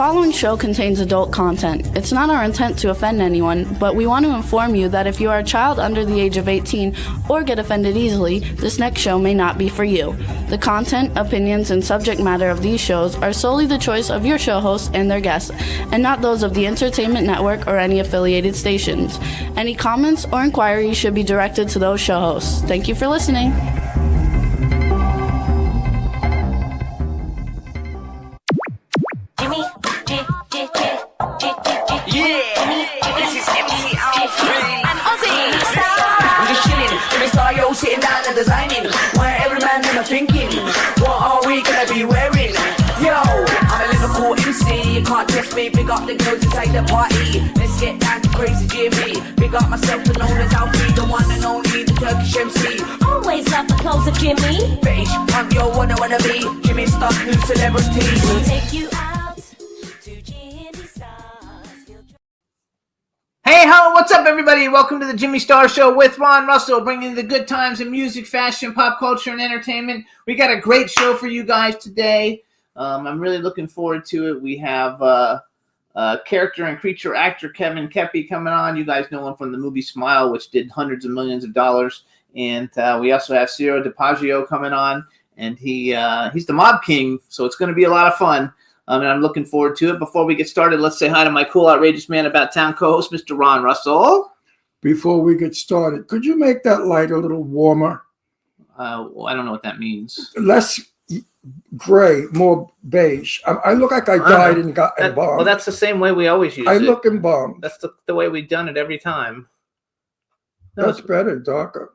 following show contains adult content. It's not our intent to offend anyone, but we want to inform you that if you are a child under the age of 18 or get offended easily, this next show may not be for you. The content, opinions, and subject matter of these shows are solely the choice of your show hosts and their guests, and not those of the Entertainment Network or any affiliated stations. Any comments or inquiries should be directed to those show hosts. Thank you for listening. Sitting down and designing, where every man in a thinking, what are we gonna be wearing? Yo, I'm a Liverpool MC, you can't test me. Big up the girls inside the party. Let's get down to crazy Jimmy. Big up myself and known as Alfie, the one and only, the Turkish MC. Always love the clothes of Jimmy. Beige, punk, yo, wanna be Jimmy Star's new celebrity. We'll take you out to Jimmy Star's. Hey ho, what's up everybody? Welcome to the Jimmy Star Show with Ron Russell, bringing you the good times in music, fashion, pop culture, and entertainment. We got a great show for you guys today. I'm really looking forward to it. We have character and creature actor Kevin Keppy coming on. You guys know him from the movie Smile, which did hundreds of millions of dollars. And we also have Ciro Dapagio coming on, and he's the Mob King, so it's going to be a lot of fun. And I'm looking forward to it. Before we get started, let's say hi to my cool, outrageous man about town co-host, Mr. Ron Russell. Before we get started, could you make that light a little warmer? Well, I don't know what that means. Less gray, more beige. I look like I died and got embalmed. Well, that's the same way we always use it. I look embalmed. That's the way we've done it every time. No, that's better, darker.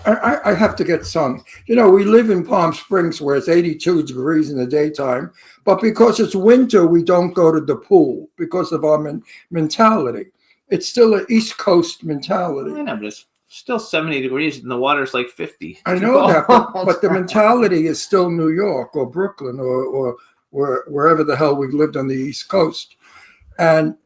I have to get sun. You know, we live in Palm Springs where it's 82 degrees in the daytime, but because it's winter, we don't go to the pool because of our mentality. It's still an East Coast mentality. I know, but it's still 70 degrees and the water's like 50. I know that, but the mentality is still New York or Brooklyn or wherever the hell we lived on the East Coast. And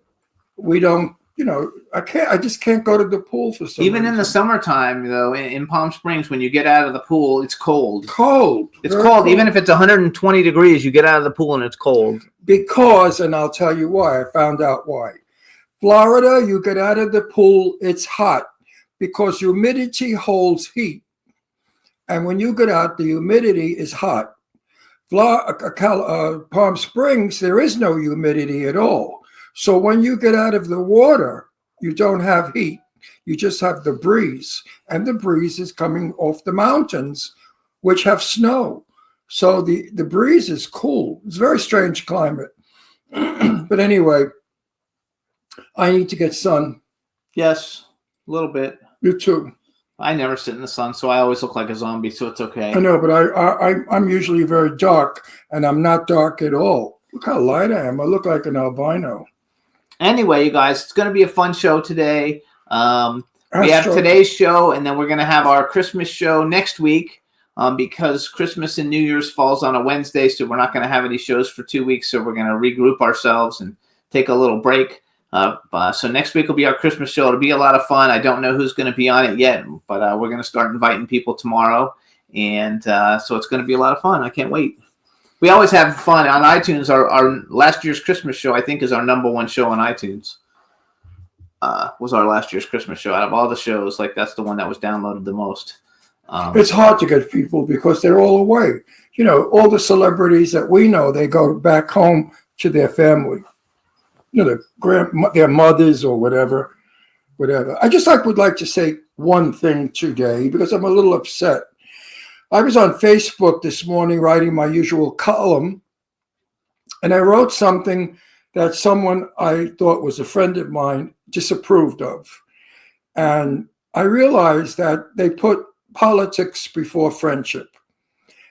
we don't, you know, I just can't go to the pool for some Even reason. in the summertime, though, in Palm Springs, when you get out of the pool, it's cold. Cold. It's cold. Even if it's 120 degrees, you get out of the pool and it's cold. Because, and I'll tell you why, I found out why. Florida, you get out of the pool, it's hot because humidity holds heat. And when you get out, the humidity is hot. Palm Springs, there is no humidity at all. So when you get out of the water, you don't have heat. You just have the breeze. And the breeze is coming off the mountains, which have snow. So the breeze is cool. It's a very strange climate. But anyway, I need to get sun. Yes, a little bit. You too. I never sit in the sun, so I always look like a zombie, so it's okay. I know, but I'm usually very dark, and I'm not dark at all. Look how light I am. I look like an albino. Anyway, you guys, it's going to be a fun show today. We have today's show, and then we're going to have our Christmas show next week because Christmas and New Year's falls on a Wednesday, so we're not going to have any shows for 2 weeks, so we're going to regroup ourselves and take a little break. So next week will be our Christmas show. It'll be a lot of fun. I don't know who's going to be on it yet, but we're going to start inviting people tomorrow, and so it's going to be a lot of fun. I can't wait. We always have fun on iTunes. Our last year's Christmas show, I think, is our #1 show on iTunes. Was our last year's Christmas show. Out of all the shows, like that's the one that was downloaded the most. It's hard to get people because they're all away. You know, all the celebrities that we know, they go back home to their family. You know, their mothers or whatever. I just would like to say one thing today because I'm a little upset. I was on Facebook this morning writing my usual column, and I wrote something that someone I thought was a friend of mine disapproved of. And I realized that they put politics before friendship.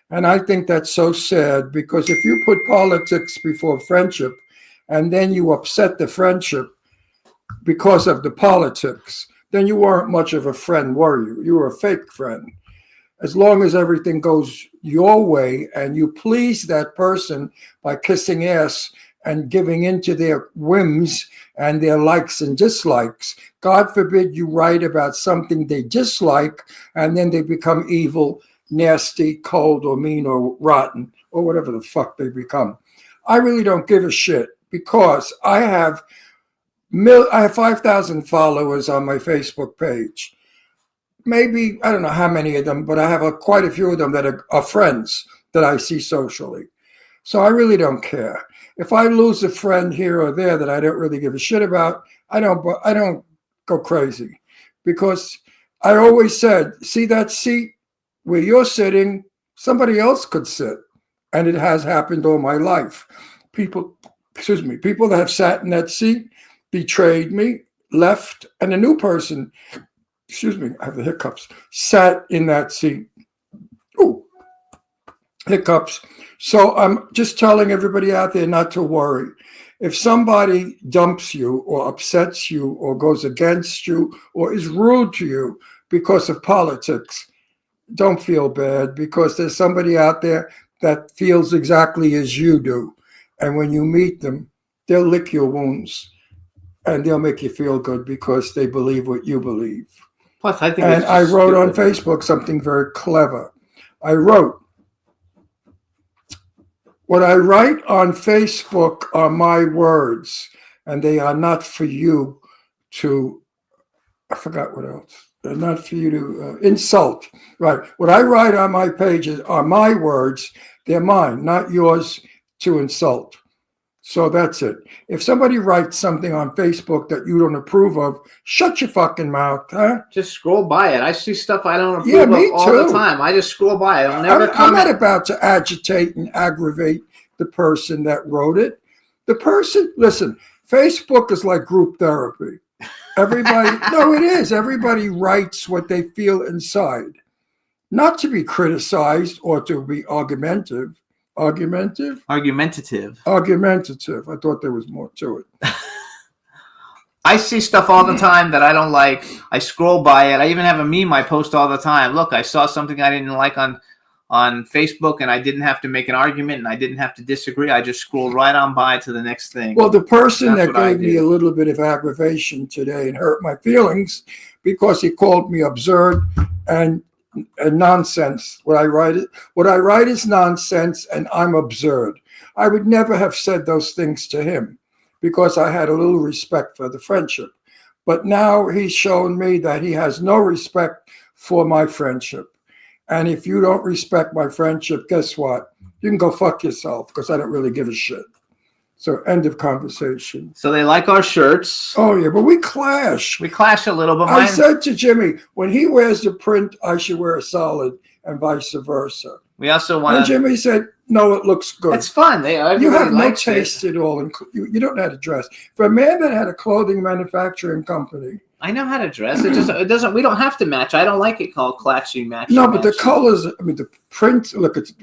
And I think that's so sad because if you put politics before friendship and then you upset the friendship because of the politics, then you weren't much of a friend, were you? You were a fake friend. As long as everything goes your way and you please that person by kissing ass and giving into their whims and their likes and dislikes, God forbid you write about something they dislike and then they become evil, nasty, cold, or mean, or rotten, or whatever the fuck they become. I really don't give a shit because I have 5,000 followers on my Facebook page. Maybe, I don't know how many of them, but I have quite a few of them that are friends that I see socially. So I really don't care. If I lose a friend here or there that I don't really give a shit about, I don't go crazy, because I always said, see that seat where you're sitting, somebody else could sit. And it has happened all my life. People that have sat in that seat betrayed me, left, and a new person, I have the hiccups, sat in that seat. Ooh, hiccups. So I'm just telling everybody out there not to worry. If somebody dumps you or upsets you or goes against you or is rude to you because of politics, don't feel bad, because there's somebody out there that feels exactly as you do. And when you meet them, they'll lick your wounds and they'll make you feel good because they believe what you believe. Plus, I think I wrote on Facebook something very clever. I wrote, what I write on Facebook are my words, and they are not for you to, I forgot what else. They're not for you to insult. Right. What I write on my pages are my words. They're mine, not yours to insult. So that's it. If somebody writes something on Facebook that you don't approve of, shut your fucking mouth, huh? Just scroll by it. I see stuff I don't approve of all the time. I just scroll by it. I'm not about to agitate and aggravate the person that wrote it. The person, listen, Facebook is like group therapy. Everybody, no, it is. Everybody writes what they feel inside. Not to be criticized or to be argumentative. Argumentative. I thought there was more to it. I see stuff all the time that I don't like. I scroll by it. I even have a meme I post all the time. Look, I saw something I didn't like on Facebook, and I didn't have to make an argument, and I didn't have to disagree. I just scrolled right on by to the next thing. Well, the person that gave me a little bit of aggravation today and hurt my feelings because he called me absurd and nonsense. What I write is nonsense, and I'm absurd. I would never have said those things to him because I had a little respect for the friendship. But now he's shown me that he has no respect for my friendship. And if you don't respect my friendship, guess what? You can go fuck yourself, because I don't really give a shit. So end of conversation. So they like our shirts. Oh, yeah, but we clash. We clash a little, but I said to Jimmy, when he wears the print, I should wear a solid, and vice versa. We also want. And Jimmy said, no, it looks good. It's fun. You have no taste at all. You don't know how to dress. For a man that had a clothing manufacturing company. I know how to dress. It doesn't. We don't have to match. I don't like it called clashing match. No, but the colors. I mean, the print. Look, it's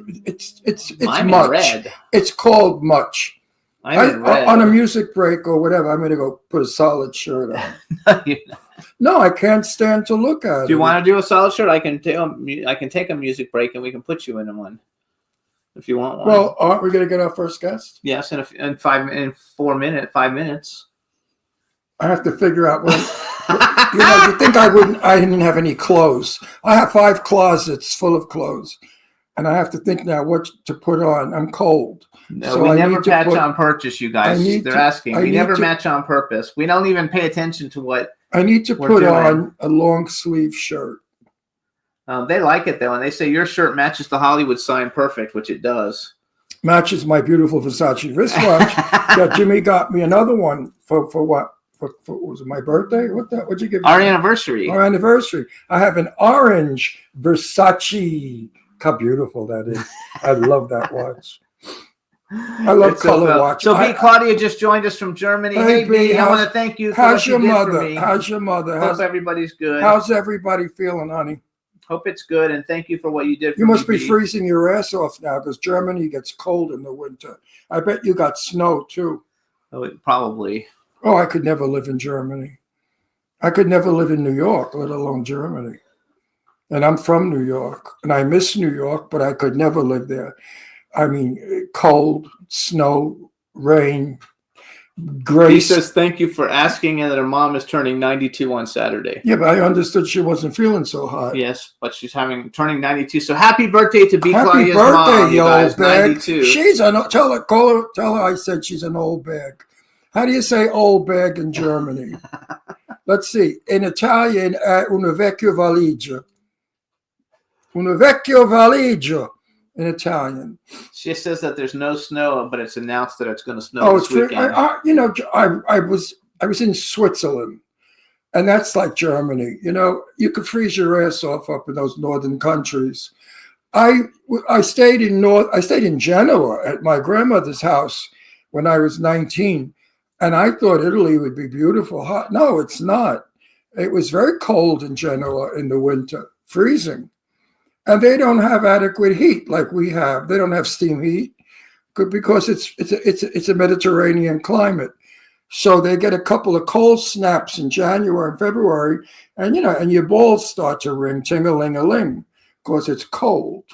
Mine much. is red. It's called much. Red. On a music break or whatever, I'm going to go put a solid shirt on. No, I can't stand to look at it. Do you want to do a solid shirt? I can take a music break and we can put you in one if you want one. Well, aren't we going to get our first guest? Yes, in 5 minutes. I have to figure out when. You think I didn't have any clothes. I have 5 closets full of clothes. And I have to think now what to put on. I'm cold. No, so we never match on purpose, you guys. They're asking. We never match on purpose. We don't even pay attention to what I need to put on a long sleeve shirt. They like it, though. And they say your shirt matches the Hollywood sign perfect, which it does. Matches my beautiful Versace wristwatch. That Jimmy got me another one for what? For was it my birthday? What'd you give me? Our anniversary. Our anniversary. I have an orange Versace. How beautiful that is. I love that watch. I love color watch. So Claudia just joined us from Germany. Hey, B, I want to thank you for what you did for me. How's your mother? Hope everybody's good. How's everybody feeling, honey? Hope it's good, and thank you for what you did for me. You must be B. freezing your ass off now, because Germany gets cold in the winter. I bet you got snow, too. Oh, probably. Oh, I could never live in Germany. I could never live in New York, let alone Germany. And I'm from New York, and I miss New York, but I could never live there. I mean, cold, snow, rain, He Grace. says thank you for asking, and that her mom is turning 92 on Saturday. Yeah, but I understood she wasn't feeling so hot. Yes, but she's turning 92. So happy birthday to B. Happy Claudia's birthday, mom, you guys. old bag. 92. She's tell her I said she's an old bag. How do you say old bag in Germany? Let's see. In Italian, una vecchio valigia. Una vecchio valigia in Italian. She says that there's no snow, but it's announced that it's going to snow Oh, this it's free. weekend. I was in Switzerland, and that's like Germany. You know, you could freeze your ass off up in those northern countries. I stayed in Genoa at my grandmother's house when I was 19, and I thought Italy would be beautiful. Hot. No, it's not. It was very cold in Genoa in the winter, freezing. And they don't have adequate heat like we have. They don't have steam heat because it's a Mediterranean climate. So they get a couple of cold snaps in January and February, and your balls start to ring, ting-a-ling-a-ling, because it's cold.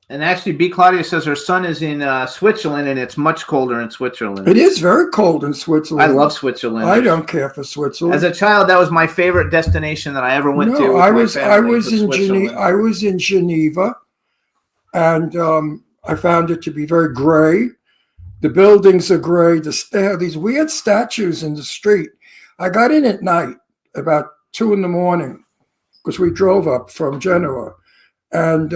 And actually, B. Claudia says her son is in Switzerland, and it's much colder in Switzerland. It is very cold in Switzerland. I love Switzerland. I don't care for Switzerland. As a child, that was my favorite destination that I ever went to. I was in Geneva, and I found it to be very gray. The buildings are gray. They have these weird statues in the street. I got in at night about 2 a.m. because we drove up from Genoa, and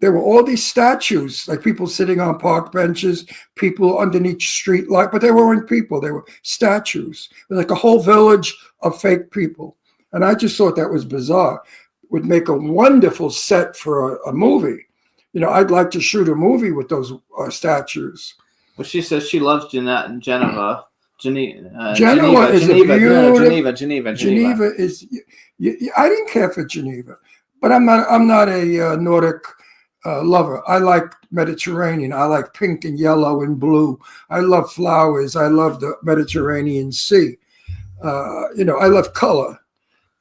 there were all these statues, like people sitting on park benches, people underneath street light, but they weren't people. They were statues. It was like a whole village of fake people. And I just thought that was bizarre. It would make a wonderful set for a movie. I'd like to shoot a movie with those statues. Well, she says she loves Geneva. Geneva is. I didn't care for Geneva, but I'm not a Nordic lover. I like Mediterranean. I like pink and yellow and blue. I love flowers. I love the Mediterranean Sea. I love color.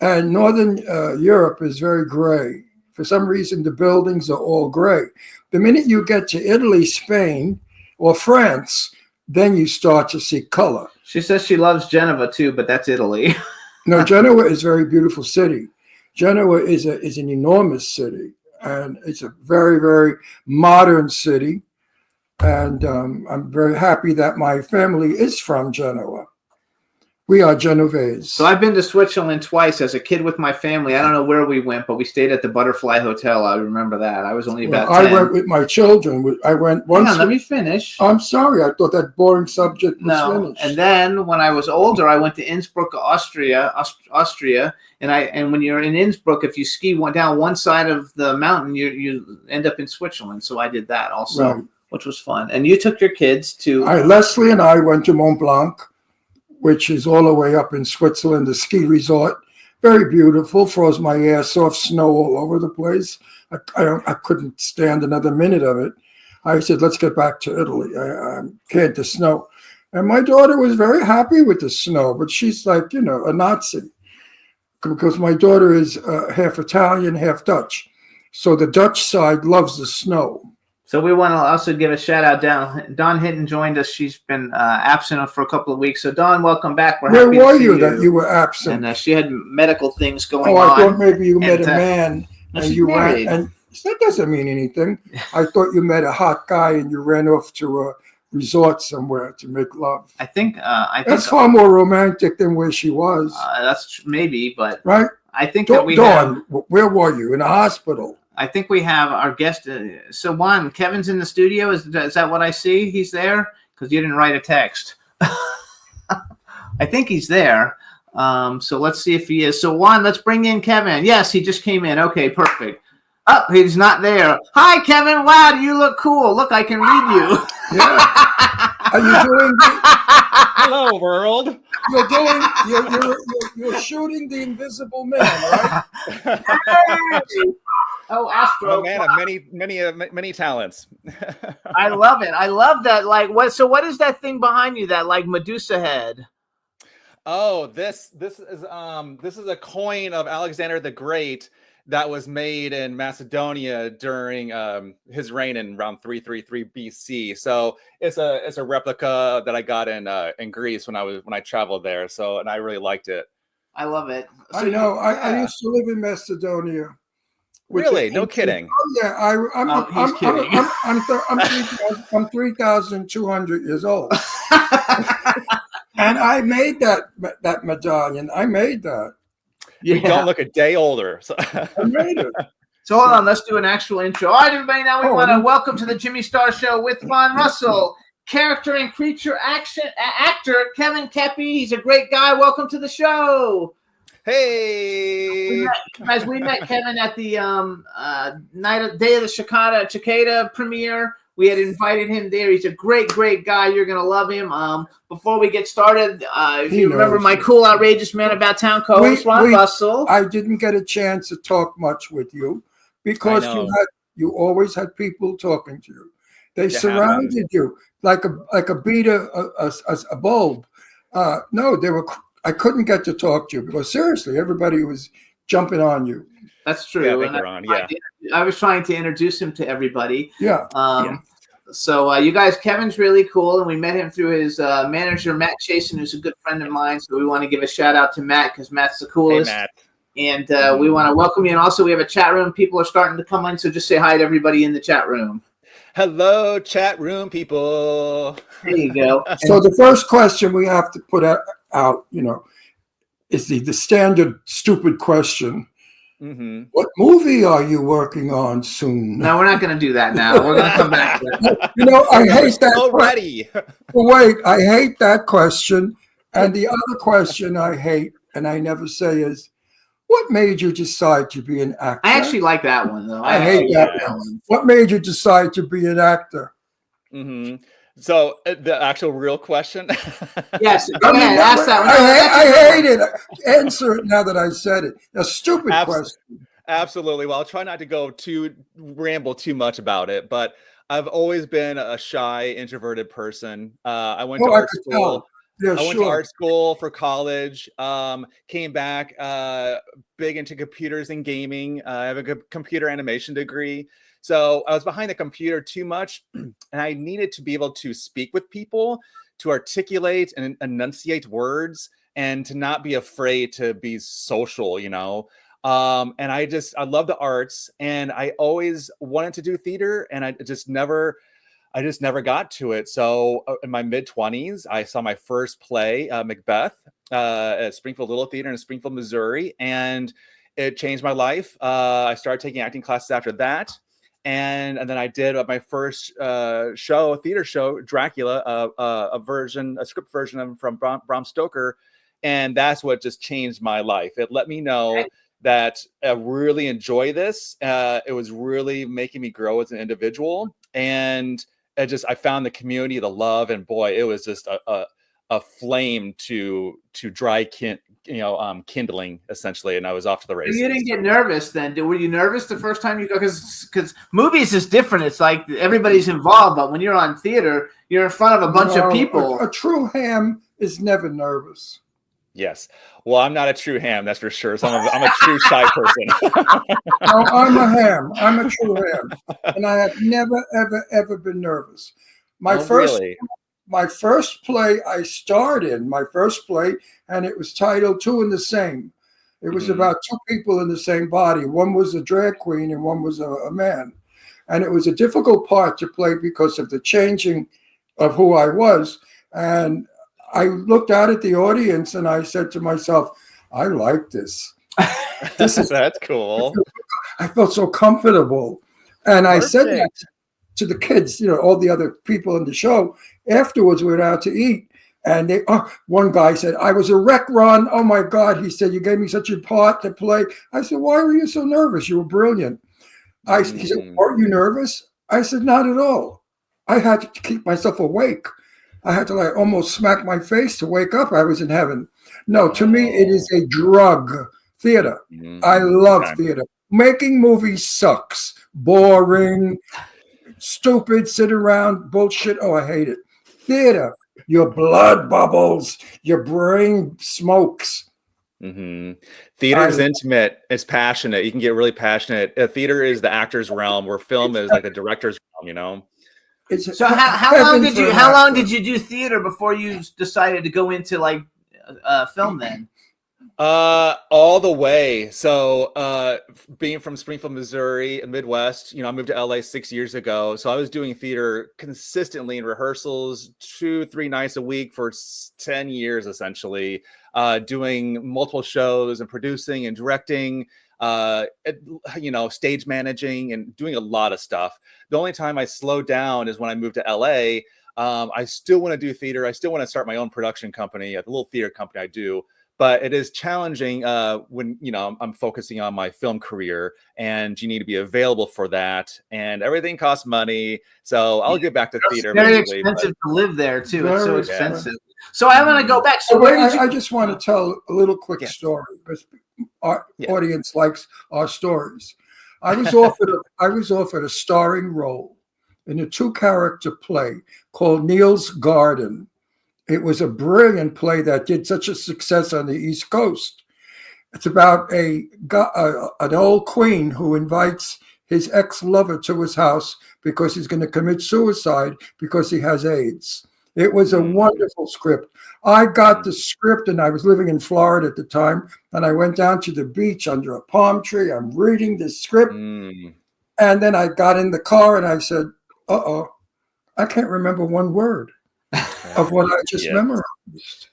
And Northern Europe is very gray. For some reason, the buildings are all gray. The minute you get to Italy, Spain, or France, then you start to see color. She says she loves Geneva too, but that's Italy. No, Genoa is a very beautiful city. Genoa is an enormous city, and it's a very, very modern city. And I'm very happy that my family is from Genoa. We are Genovese. So I've been to Switzerland twice as a kid with my family. I don't know where we went, but we stayed at the Butterfly Hotel. I remember that. I was only about 10. I went with my children. I went once. Hang on, let me finish. I'm sorry. I thought that boring subject was finished. And then when I was older, I went to Innsbruck, Austria. And when you're in Innsbruck, if you ski down one side of the mountain, you end up in Switzerland. So I did that also, right, which was fun. And you took your kids to... Leslie and I went to Mont Blanc, which is all the way up in Switzerland, the ski resort. Very beautiful, froze my ass off, snow all over the place. I couldn't stand another minute of it. I said, let's get back to Italy. I can't, the snow. And my daughter was very happy with the snow, but she's like, a Nazi. Because my daughter is half Italian, half Dutch. So the Dutch side loves the snow. So we want to also give a shout out. Dawn Hinton joined us. She's been absent for a couple of weeks. So Dawn, welcome back. Where were you that you were absent? And she had medical things going on. Oh, I thought maybe you met a man and you married. ran. And that doesn't mean anything. I thought you met a hot guy and you ran off to a resort somewhere to make love. I think that's far more romantic than where she was. That's maybe, but right. I think that we Dawn, where were you? In a hospital? I think we have our guest. So Juan, Kevin's in the studio. Is that what I see? He's there? Because you didn't write a text. I think he's there. So let's see if he is. So Juan, let's bring in Kevin. Yes, he just came in. Okay, perfect. Oh, he's not there. Hi, Kevin. Wow, you look cool. Look, I can read you. Yeah. Are you doing? Hello, world. You're shooting the Invisible Man, right? Oh, Astro! Oh, man of many talents. I love it. I love that. Like, what? So, what is that thing behind you? That like Medusa head? Oh, this is a coin of Alexander the Great that was made in Macedonia during his reign in around 333 BC. So it's a replica that I got in Greece when I traveled there. So and I really liked it. I love it. So I know. I yeah. used to live in Macedonia. with the Really? No ancient- kidding. Oh yeah, He's kidding. I'm 3,200 years old, and I made that medallion. I made that. You don't look a day older. So. I made it. So hold on, let's do an actual intro. All right, everybody, now we want to welcome to the Jimmy Star Show with Ron Russell, character and creature actor Kevin Keppy. He's a great guy. Welcome to the show. Hey, Guys, we met Kevin at the Day of the Cicada premiere. We had invited him there. He's a great guy. You're gonna love him. Before we get started, if you remember my cool, outrageous man about town co-host Ron Russell. I didn't get a chance to talk much with you because you always had people talking to you. They surrounded you like a beater, a bulb. No, they were. I couldn't get to talk to you because seriously, everybody was jumping on you. That's true. I was trying to introduce him to everybody. So you guys, Kevin's really cool, and we met him through his manager, Matt Chasen, who's a good friend of mine. So we want to give a shout out to Matt because Matt's the coolest. Hey, Matt. And we want to welcome you. And also, we have a chat room. People are starting to come in, so just say hi to everybody in the chat room. Hello, chat room people. There you go. So the first question we have to put out, is the standard stupid question. Mm-hmm. What movie are you working on soon? No, we're not going to do that now. We're going to come back to it. I hate that. Already. Wait, I hate that question. And the other question I hate, and I never say, is what made you decide to be an actor? I actually like that one, though. I hate that one. What made you decide to be an actor? Mm-hmm. So the actual real question? Yes, go ahead. Ask that one. I hate it. Answer it now that I said it. A stupid question. Absolutely. Well, I'll try not to ramble too much about it, but I've always been a shy, introverted person. I went to art school. Yeah, I went to art school for college, came back big into computers and gaming. I have a computer animation degree. So I was behind the computer too much, and I needed to be able to speak with people, to articulate and enunciate words, and to not be afraid to be social, And I love the arts, and I always wanted to do theater, and I just never got to it. So in my mid-20s, I saw my first play, Macbeth, at Springfield Little Theater in Springfield, Missouri, and it changed my life. I started taking acting classes after that. And then I did my first theater show, Dracula, a script version from Bram Stoker. And that's what just changed my life. It let me know that I really enjoy this. It was really making me grow as an individual. And I found the community, the love, and boy, it was just a flame to dry kindling essentially, and I was off to the races. You didn't get nervous then? Were you nervous the first time you go? Because movies is different. It's like everybody's involved, but when you're on theater, you're in front of a bunch of people. A true ham is never nervous. Yes. Well, I'm not a true ham, that's for sure. So I'm a true shy person. No, I'm a ham. I'm a true ham, and I have never, ever been nervous. My first play I starred in, and it was titled Two in the Same. It was about two people in the same body. One was a drag queen and one was a man. And it was a difficult part to play because of the changing of who I was. And I looked out at the audience and I said to myself, I like this. That's cool. I felt so comfortable. And I said that to the kids, all the other people in the show. Afterwards, we went out to eat, and one guy said, I was a wreck, Ron. Oh my God. He said, you gave me such a part to play. I said, why were you so nervous? You were brilliant. He said, weren't you nervous? I said, not at all. I had to keep myself awake. I had to almost smack my face to wake up. I was in heaven. No, to me, it is a drug. Theater. I love theater. Making movies sucks. Boring. Stupid, sit around, bullshit. Oh, I hate it. Theater, your blood bubbles, your brain smokes. Theater is intimate. It's passionate. You can get really passionate. Theater is the actor's realm, where film is like the director's realm. You know. So how long did you do theater before you decided to go into like film then? All the way. So, being from Springfield, Missouri, Midwest, I moved to LA 6 years ago. So I was doing theater consistently in rehearsals, 2-3 nights a week for 10 years, essentially, doing multiple shows and producing and directing, stage managing and doing a lot of stuff. The only time I slowed down is when I moved to LA. I still want to do theater. I still want to start my own production company, a little theater company I do. But it is challenging when I'm focusing on my film career, and you need to be available for that. And everything costs money, so I'll get back to theater. It's very expensive to live there too. It's so expensive. So I want to go back. So I just want to tell a little quick story because our audience likes our stories. I was offered a starring role in a 2-character play called Neil's Garden. It was a brilliant play that did such a success on the East Coast. It's about an old queen who invites his ex-lover to his house because he's going to commit suicide because he has AIDS. It was a wonderful script. I got the script, and I was living in Florida at the time, and I went down to the beach under a palm tree. I'm reading the script, and then I got in the car, and I said, I can't remember one word of what I just memorized.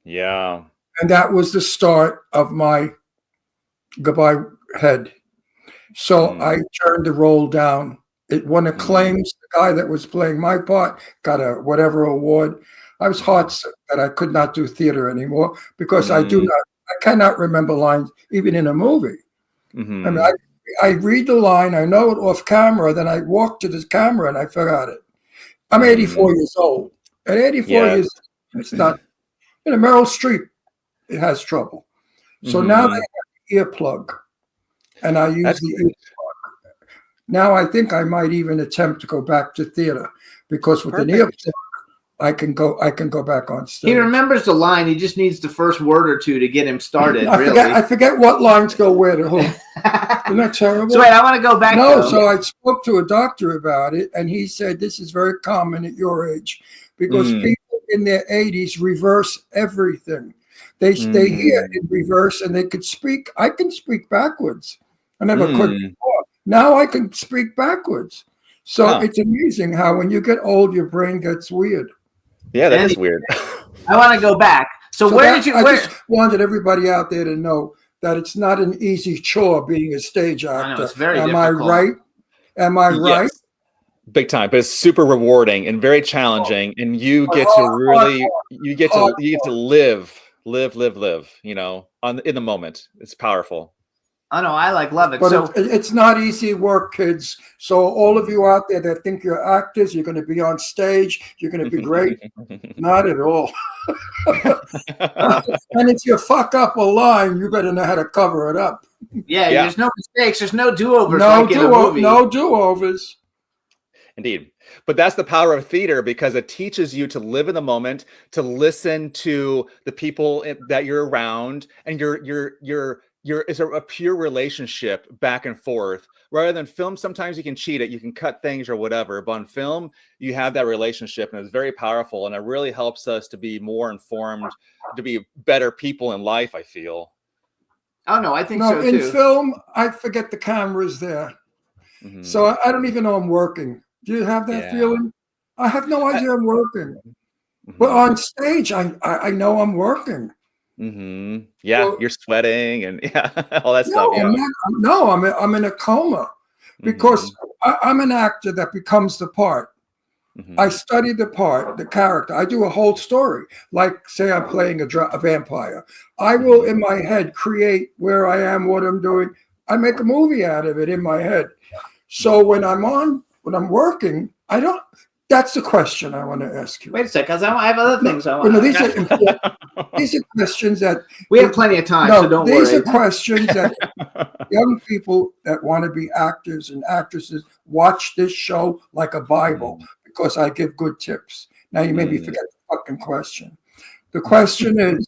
Yeah. And that was the start of my goodbye head. So I turned the role down. It won acclaims. The guy that was playing my part got a whatever award. I was heartsick that I could not do theater anymore because I cannot remember lines even in a movie. I mean, I read the line, I know it off camera, then I walk to this camera and I forgot it. I'm 84 years old. At 84 years, it's not, Meryl Streep, it has trouble. So now I have the earplug, and I use the earplug. Now I think I might even attempt to go back to theater because with an earplug, I can go back on stage. He remembers the line. He just needs the first word or two to get him started. I forget what lines go where to whom. Isn't that terrible? So wait, I want to go back. So I spoke to a doctor about it, and he said this is very common at your age because people in their 80s reverse everything. They hear in reverse, and they could speak. I can speak backwards. I never could before. Now I can speak backwards. So it's amazing how when you get old, your brain gets weird. Yeah, that is weird. I want to go back. So where did you? I just wanted everybody out there to know that it's not an easy chore being a stage actor. I know, it's very difficult. Am I right? Yes. Big time, but it's super rewarding and very challenging, and you get to really you get to live, in the moment. It's powerful. I know, I love it. But so it's not easy work, kids. So all of you out there that think you're actors, you're going to be on stage, you're going to be great. Not at all. And if you fuck up a line, you better know how to cover it up. Yeah. There's no mistakes. There's no do-overs. No do-overs. Indeed. But that's the power of theater, because it teaches you to live in the moment, to listen to the people that you're around, and it's a pure relationship back and forth. Rather than film, sometimes you can cheat it, you can cut things or whatever. But on film, you have that relationship, and it's very powerful. And it really helps us to be more informed, to be better people in life, I feel. Oh, no, I think so, too. In film, I forget the camera's there. So I don't even know I'm working. Do you have that feeling? I have no idea I'm working. But on stage, I know I'm working. Yeah, well, you're sweating and all that stuff. I'm in a coma because I'm an actor that becomes the part. I study the part, the character. I do a whole story. Like, say I'm playing a vampire. I will, in my head, create where I am, what I'm doing. I make a movie out of it in my head. So when I'm working, I don't. That's the question I want to ask you. Wait a second, because I have other things I want. No, these are important. These are questions that we have plenty of time, so don't worry. These are questions that young people that want to be actors and actresses watch this show like a Bible because I give good tips. Now you maybe forget the fucking question. The question is,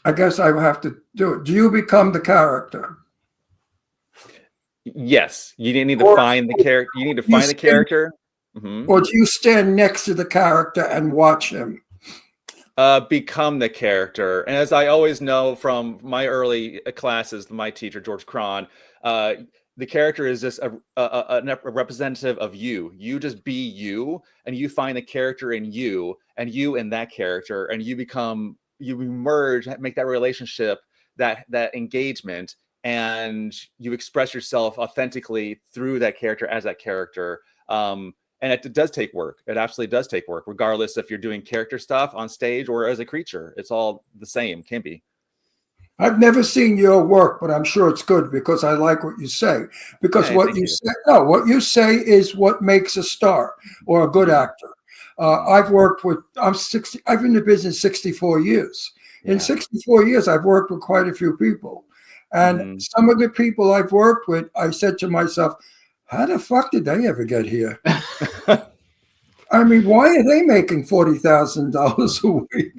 I guess I will have to do it. Do you become the character? Yes, you need to Or- find the character. You need to you find the stand- character. Mhm. Or do you stand next to the character and watch him? Become the character. And as I always know from my early classes, my teacher, George Cron, the character is just a representative of you. You just be you, and you find the character in you, and you in that character, and you merge, make that relationship, that engagement, and you express yourself authentically through that character as that character. And it does take work. It absolutely does take work, regardless if you're doing character stuff on stage or as a creature. It's all the same, can be. I've never seen your work, but I'm sure it's good because I like what you say. Because Hey, what thank you you. say, no, what you say is what makes a star or a good actor. I've worked with. I'm 60. I've been in the business 64 years. In Yeah. 64 years, I've worked with quite a few people, and some of the people I've worked with, I said to myself, "How the fuck did they ever get here?" I mean, why are they making $40,000 a week?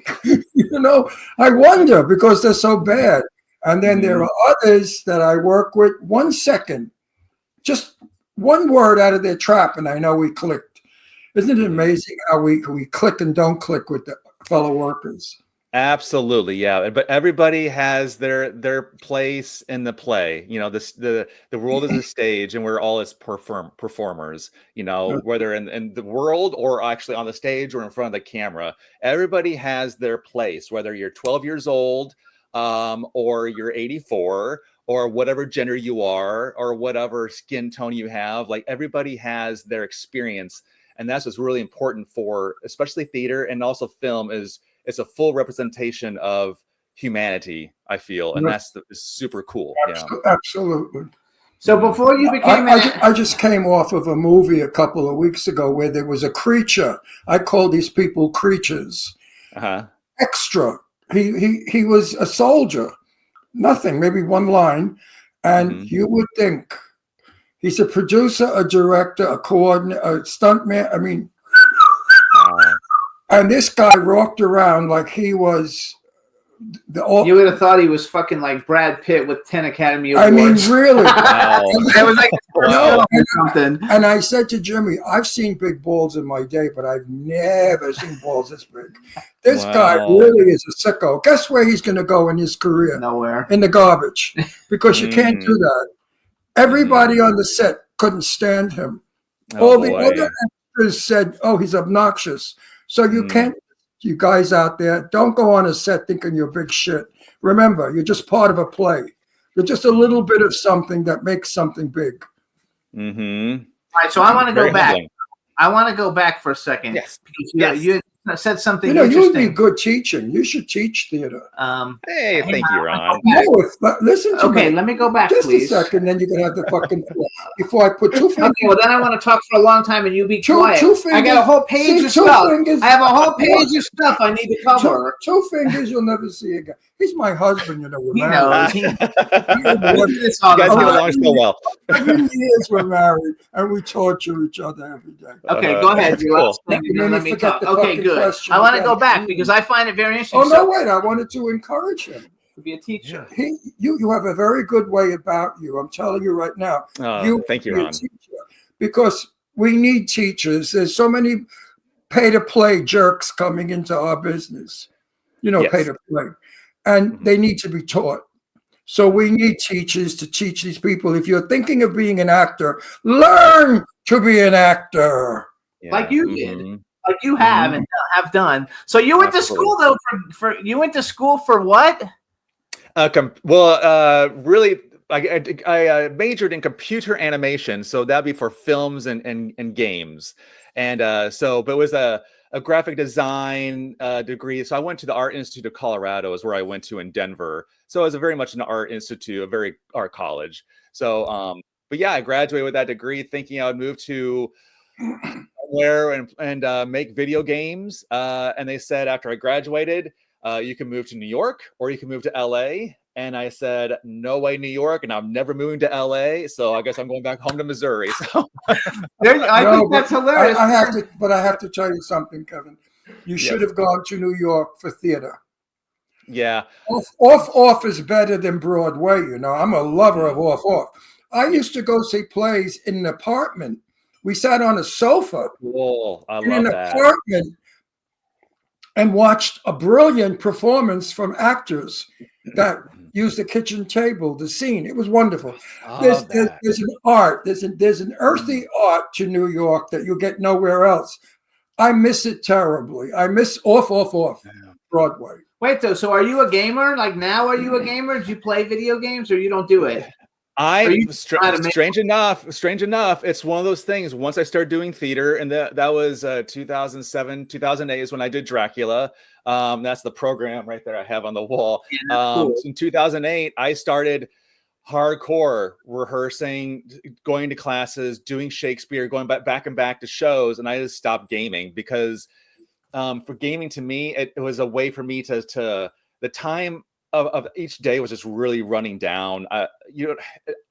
I wonder because they're so bad. And then there are others that I work with. 1 second, just one word out of their trap, and I know we clicked. Isn't it amazing how we click and don't click with the fellow workers? Absolutely, yeah. But everybody has their place in the play. The world is a stage, and we're all as performers. Whether in the world or actually on the stage or in front of the camera, everybody has their place. Whether you're 12 years old, or you're 84, or whatever gender you are, or whatever skin tone you have, like everybody has their experience, and that's what's really important for, especially theater and also film is. It's a full representation of humanity, I feel, and that's super cool. Yeah. Absolutely. So before you became I just came off of a movie a couple of weeks ago where there was a creature. I call these people creatures. Extra. He was a soldier. Nothing, maybe one line. And you would think he's a producer, a director, a coordinator, a stuntman. I mean, and this guy walked around like he was you would have thought he was fucking like Brad Pitt with 10 Academy Awards. I mean, really. It was like something. And I said to Jimmy, I've seen big balls in my day, but I've never seen balls this big. This guy really is a sicko. Guess where he's going to go in his career? Nowhere. In the garbage. Because you can't do that. Everybody on the set couldn't stand him. All the other actors said, oh, he's obnoxious. So you can't, you guys out there, don't go on a set thinking you're big shit. Remember, you're just part of a play. You're just a little bit of something that makes something big. All right, so I want to go back. I want to go back for a second. Yes. Because you said something You interesting. would be good teaching. You should teach theater. Hey, thank you, Ron. Listen to me. Okay, let me go back, just please. a second, then you can have the fucking before I put two fingers. Okay, well then I want to talk for a long time and you be quiet. Two fingers. I got a whole page of stuff. Fingers. I have a whole page of stuff I need to cover. Two fingers, you'll never see again. He's my husband, we're He married. knows. You guys get along so well. 7 years we're married, and we torture each other every day. Okay, go ahead. That's Your cool. last thing, and then Let let me me forget talk. the Okay, fucking good. question I want to again. go back because I find it very interesting. Oh no, wait! I wanted to encourage him. To be a teacher. You have a very good way about you. I'm telling you right now. Thank you, be a Ron. teacher, because we need teachers. There's so many pay-to-play jerks coming into our business. Pay-to-play, and they need to be taught. So we need teachers to teach these people. If you're thinking of being an actor, learn to be an actor. Like you did. Like you have and have done. So you went to school though for you went to school for what? Really, I majored in computer animation, so that'd be for films and games, and but it was a graphic design degree. So I went to the Art Institute of Colorado, is where I went to in Denver. So it was very much an art institute, a very art college. So, but yeah, I graduated with that degree, thinking I would move to somewhere and make video games. And they said after I graduated, you can move to New York or you can move to LA. And I said, no way, New York, and I'm never moving to LA. So I guess I'm going back home to Missouri. So I think that's hilarious. I have to tell you something, Kevin. You should have gone to New York for theater. Yeah. Off is better than Broadway. You know, I'm a lover of off. I used to go see plays in an apartment. We sat on a sofa Cool. I in love an that. apartment and watched a brilliant performance from actors that used the kitchen table, the scene. It was wonderful. There's an art, there's an earthy art to New York that you get nowhere else. I miss it terribly. I miss off Broadway. Wait, though. So are you a gamer? Like now, are you a gamer? Do you play video games or you don't do it? Strange enough, it's one of those things. Once I started doing theater, and that was 2007, 2008 is when I did Dracula. That's the program right there I have on the wall. Yeah, cool. In 2008, I started hardcore rehearsing, going to classes, doing Shakespeare, going back to shows, and I just stopped gaming because for gaming to me, it was a way for me to the time of each day was just really running down.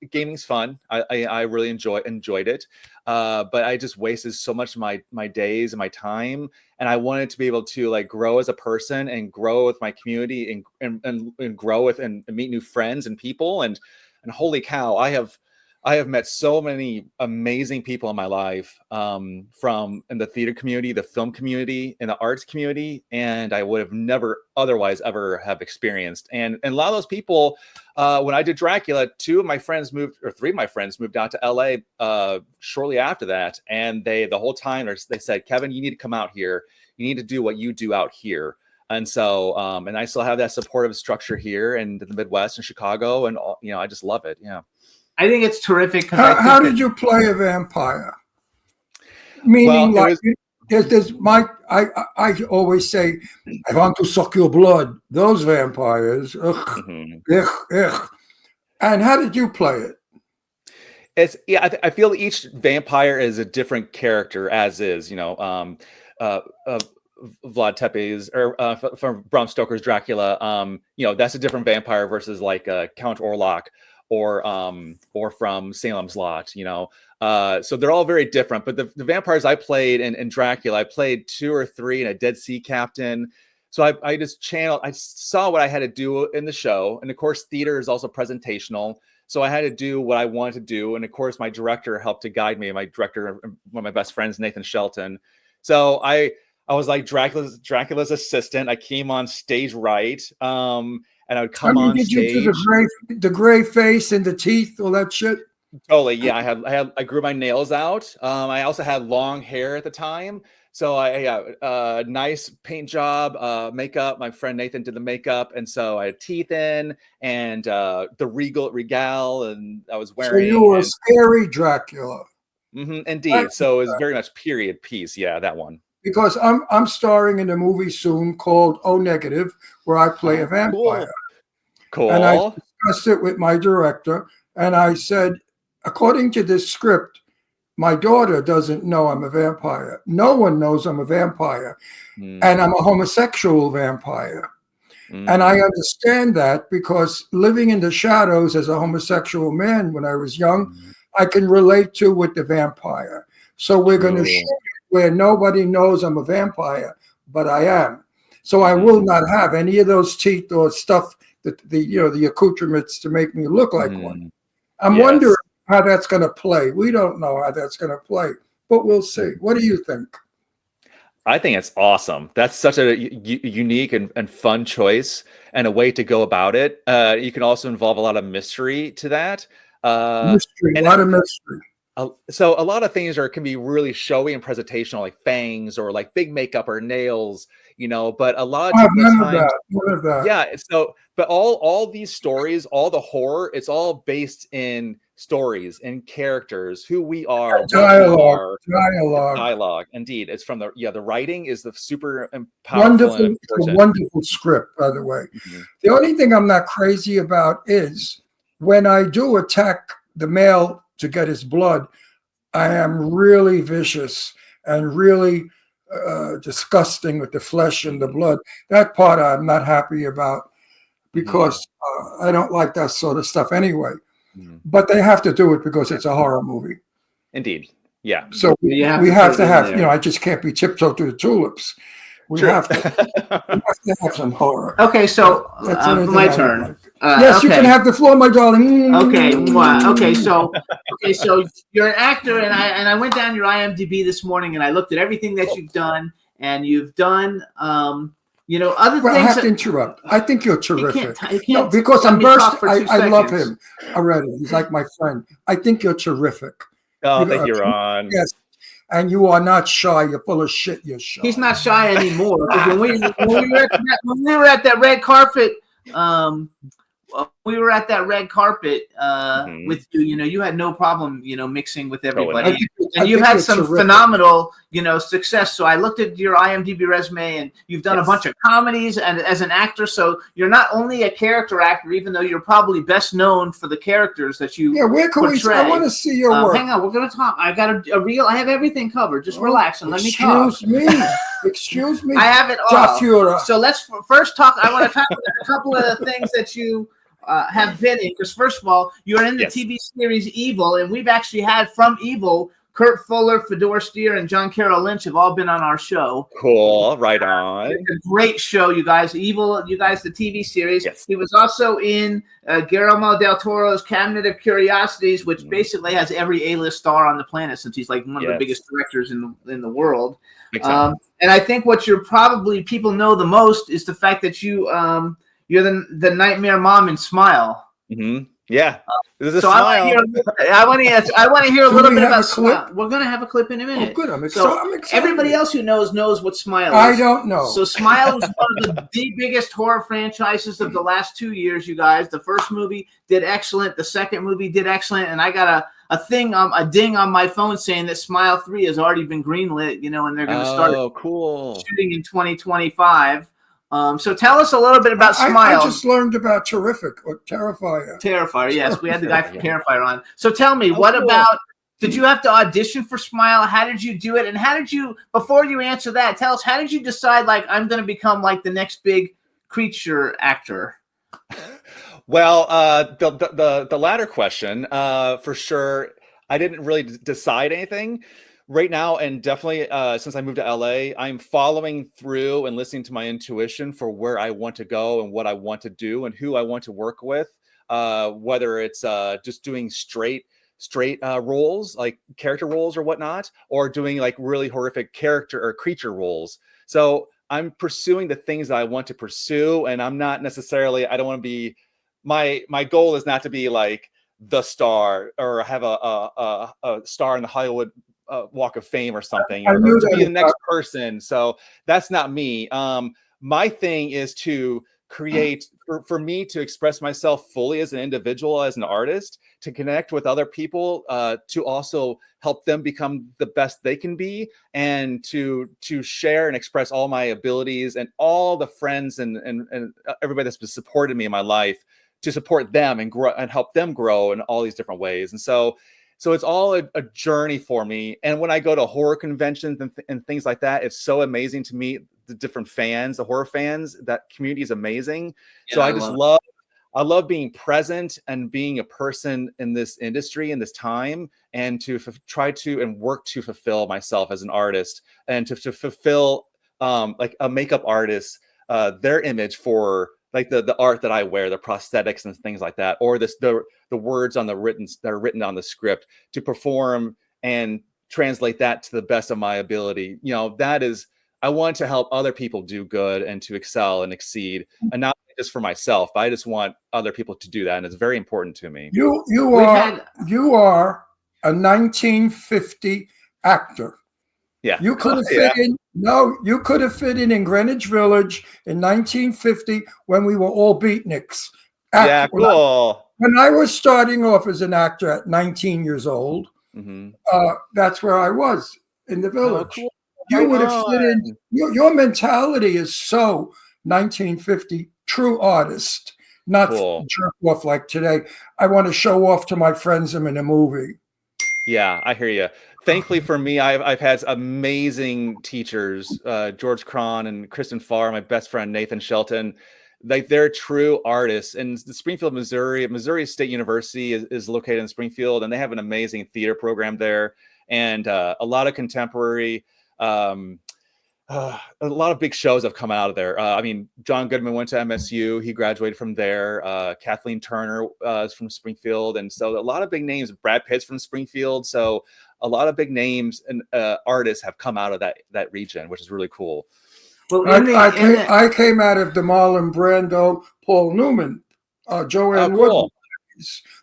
Gaming's fun. I really enjoyed it, but I just wasted so much of my days and my time. And I wanted to be able to like grow as a person and grow with my community and grow with and meet new friends and people. And holy cow, I have met so many amazing people in my life, from in the theater community, the film community, and the arts community, and I would have never otherwise ever have experienced. And a lot of those people, when I did Dracula, 3 of my friends moved out to LA shortly after that, and the whole time they said, Kevin, you need to come out here. You need to do what you do out here. And so, and I still have that supportive structure here in the Midwest and Chicago, and I just love it. Yeah. I think it's terrific. How did you play a vampire? Meaning, well, I always say, I want to suck your blood. Those vampires, And how did you play it? I feel each vampire is a different character, as is, Vlad Tepes or from Bram Stoker's Dracula. That's a different vampire versus like Count Orlok or from Salem's Lot. So they're all very different. But the vampires I played in Dracula, I played 2 or 3 in a Dead Sea Captain. So I just I saw what I had to do in the show. And of course, theater is also presentational. So I had to do what I wanted to do. And of course, my director helped to guide me. My director, one of my best friends, Nathan Shelton. So I was like Dracula's assistant. I came on stage right. And I would come on stage. Did you do the gray face and the teeth, all that shit? Totally. Yeah. I grew my nails out. I also had long hair at the time. So I got a nice paint job, makeup. My friend Nathan did the makeup. And so I had teeth in and the regal, and I was wearing. So you were a scary Dracula. Indeed. So it was very much period piece. Yeah, that one. Because I'm starring in a movie soon called O Negative, where I play a vampire. Cool. And I discussed it with my director, and I said, according to this script, my daughter doesn't know I'm a vampire. No one knows I'm a vampire. And I'm a homosexual vampire. And I understand that because living in the shadows as a homosexual man when I was young, I can relate to with the vampire. So we're going to shoot where nobody knows I'm a vampire, but I am. So I will not have any of those teeth or stuff, the accoutrements to make me look like one. I'm wondering how that's going to play. We don't know how that's going to play, but we'll see. What do you think? I think it's awesome. That's such a unique and fun choice and a way to go about it. You can also involve a lot of mystery to that. A lot of mystery. So a lot of things can be really showy and presentational, like fangs or like big makeup or nails, but a lot of times, none of that. Yeah. So, but all these stories, all the horror, it's all based in stories and characters, who we are, dialogue. Indeed, it's from the writing is the super powerful, wonderful script, by the way. The only thing I'm not crazy about is when I do attack the male to get his blood, I am really vicious and really disgusting with the flesh and the blood. That part I'm not happy about because I don't like that sort of stuff anyway. But they have to do it because it's a horror movie. Indeed. Yeah. So we have to have, I just can't be tiptoe through the tulips. We True. have to have some horror. Okay, so That's the only thing my I turn. like. Yes, you okay. can have the floor, my darling. Okay, okay, so you're an actor, and I went down your IMDb this morning, and I looked at everything that you've done, and you've done, other Well, I things. have to interrupt. I think you're terrific. You No, can't because let I'm me talk burst. for 2 I love seconds. him already. He's like my friend. I think you're terrific. Oh, You're thank a you, true Ron. guest, and you are not shy. You're full of shit. You're shy. He's not shy anymore. 'Cause when we were at that red carpet, we were at that red carpet with you. You had no problem, mixing with everybody, and you've had some phenomenal, success. So I looked at your IMDb resume, and you've done a bunch of comedies, and as an actor, so you're not only a character actor, even though you're probably best known for the characters that you. Yeah, where can portray. I want to see your work. Hang on, we're gonna talk. I got a real. I have everything covered. Just relax and let me talk. Excuse me. I have it all. Jafura. So let's first talk. I want to talk about a couple of the things that you have been in. Because first of all, you're in the TV series Evil, and we've actually had from Evil, Kurt Fuller, Fedor Steer, and John Carroll Lynch have all been on our show. Cool, right on. It's a great show, you guys. Evil, you guys, the TV series. Yes. He was also in Guillermo del Toro's Cabinet of Curiosities, which basically has every A-list star on the planet, since he's like one of the biggest directors in the world. And I think what people know the most is the fact that you're the nightmare mom in Smile. Mm-hmm. Yeah. So I want to hear a little bit about Smile. We're going to have a clip in a minute. Oh, good. I'm excited. Everybody else who knows what Smile is. I don't know. So Smile is one of the biggest horror franchises of the last 2 years, you guys. The first movie did excellent. The second movie did excellent. And I got a ding on my phone saying that Smile 3 has already been greenlit, and they're going to start shooting in 2025. So tell us a little bit about Smile. I just learned about Terrific or Terrifier. Terrifier, yes. We had the guy from Terrifier on. So tell me, did you have to audition for Smile? How did you do it? And before you answer that, tell us, how did you decide, like, I'm going to become, like, the next big creature actor? Well, the latter question, for sure, I didn't really decide anything. Right now, and definitely since I moved to LA, I'm following through and listening to my intuition for where I want to go and what I want to do and who I want to work with, whether it's just doing straight roles, like character roles or whatnot, or doing like really horrific character or creature roles. So I'm pursuing the things that I want to pursue, and I'm not necessarily, I don't want to be, my goal is not to be like the star or have a star in the Hollywood Walk of Fame or something, or to be the next person. So that's not me. My thing is to create, for me to express myself fully as an individual, as an artist, to connect with other people, to also help them become the best they can be, and to share and express all my abilities and all the friends and everybody that's been supported me in my life, to support them and grow and help them grow in all these different ways. And so it's all a journey for me. And when I go to horror conventions and things like that, it's so amazing to meet the different fans, the horror fans. That community is amazing. Yeah, so I love being present and being a person in this industry in this time, and to try to and work to fulfill myself as an artist, and to fulfill like a makeup artist, their image for like the art that I wear, the prosthetics and things like that, or the words that are written on the script, to perform and translate that to the best of my ability. That is, I want to help other people do good and to excel and exceed, and not just for myself, but I just want other people to do that. And it's very important to me. You are a 1950 actor. Yeah. You could have fit in. No, you could have fit in Greenwich Village in 1950 when we were all beatniks. Yeah, cool. When I was starting off as an actor at 19 years old, that's where I was, in the village. Oh, cool. You would have fit in. Your mentality is so 1950, true artist, not jerk off like today. I want to show off to my friends I'm in a movie. Yeah, I hear you. Thankfully for me, I've had amazing teachers, George Cron and Kristen Farr, my best friend Nathan Shelton. Like, they're true artists. And the Springfield, Missouri State University is located in Springfield, and they have an amazing theater program there, and a lot of contemporary a lot of big shows have come out of there. I mean, John Goodman went to MSU. He graduated from there. Kathleen Turner is from Springfield. And so a lot of big names. Brad Pitt's from Springfield. So a lot of big names and artists have come out of that region, which is really cool. Well, I came out of the Marlon Brando, Paul Newman, Joanne Wood.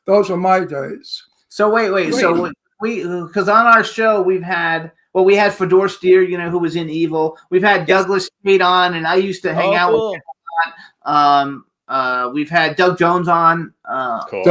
Those were my days. So wait. So we because on our show we had Fedor Steer, you know, who was in Evil. We've had Douglas Street on, and I used to hang out with him a lot. We've had Doug Jones on. Cool.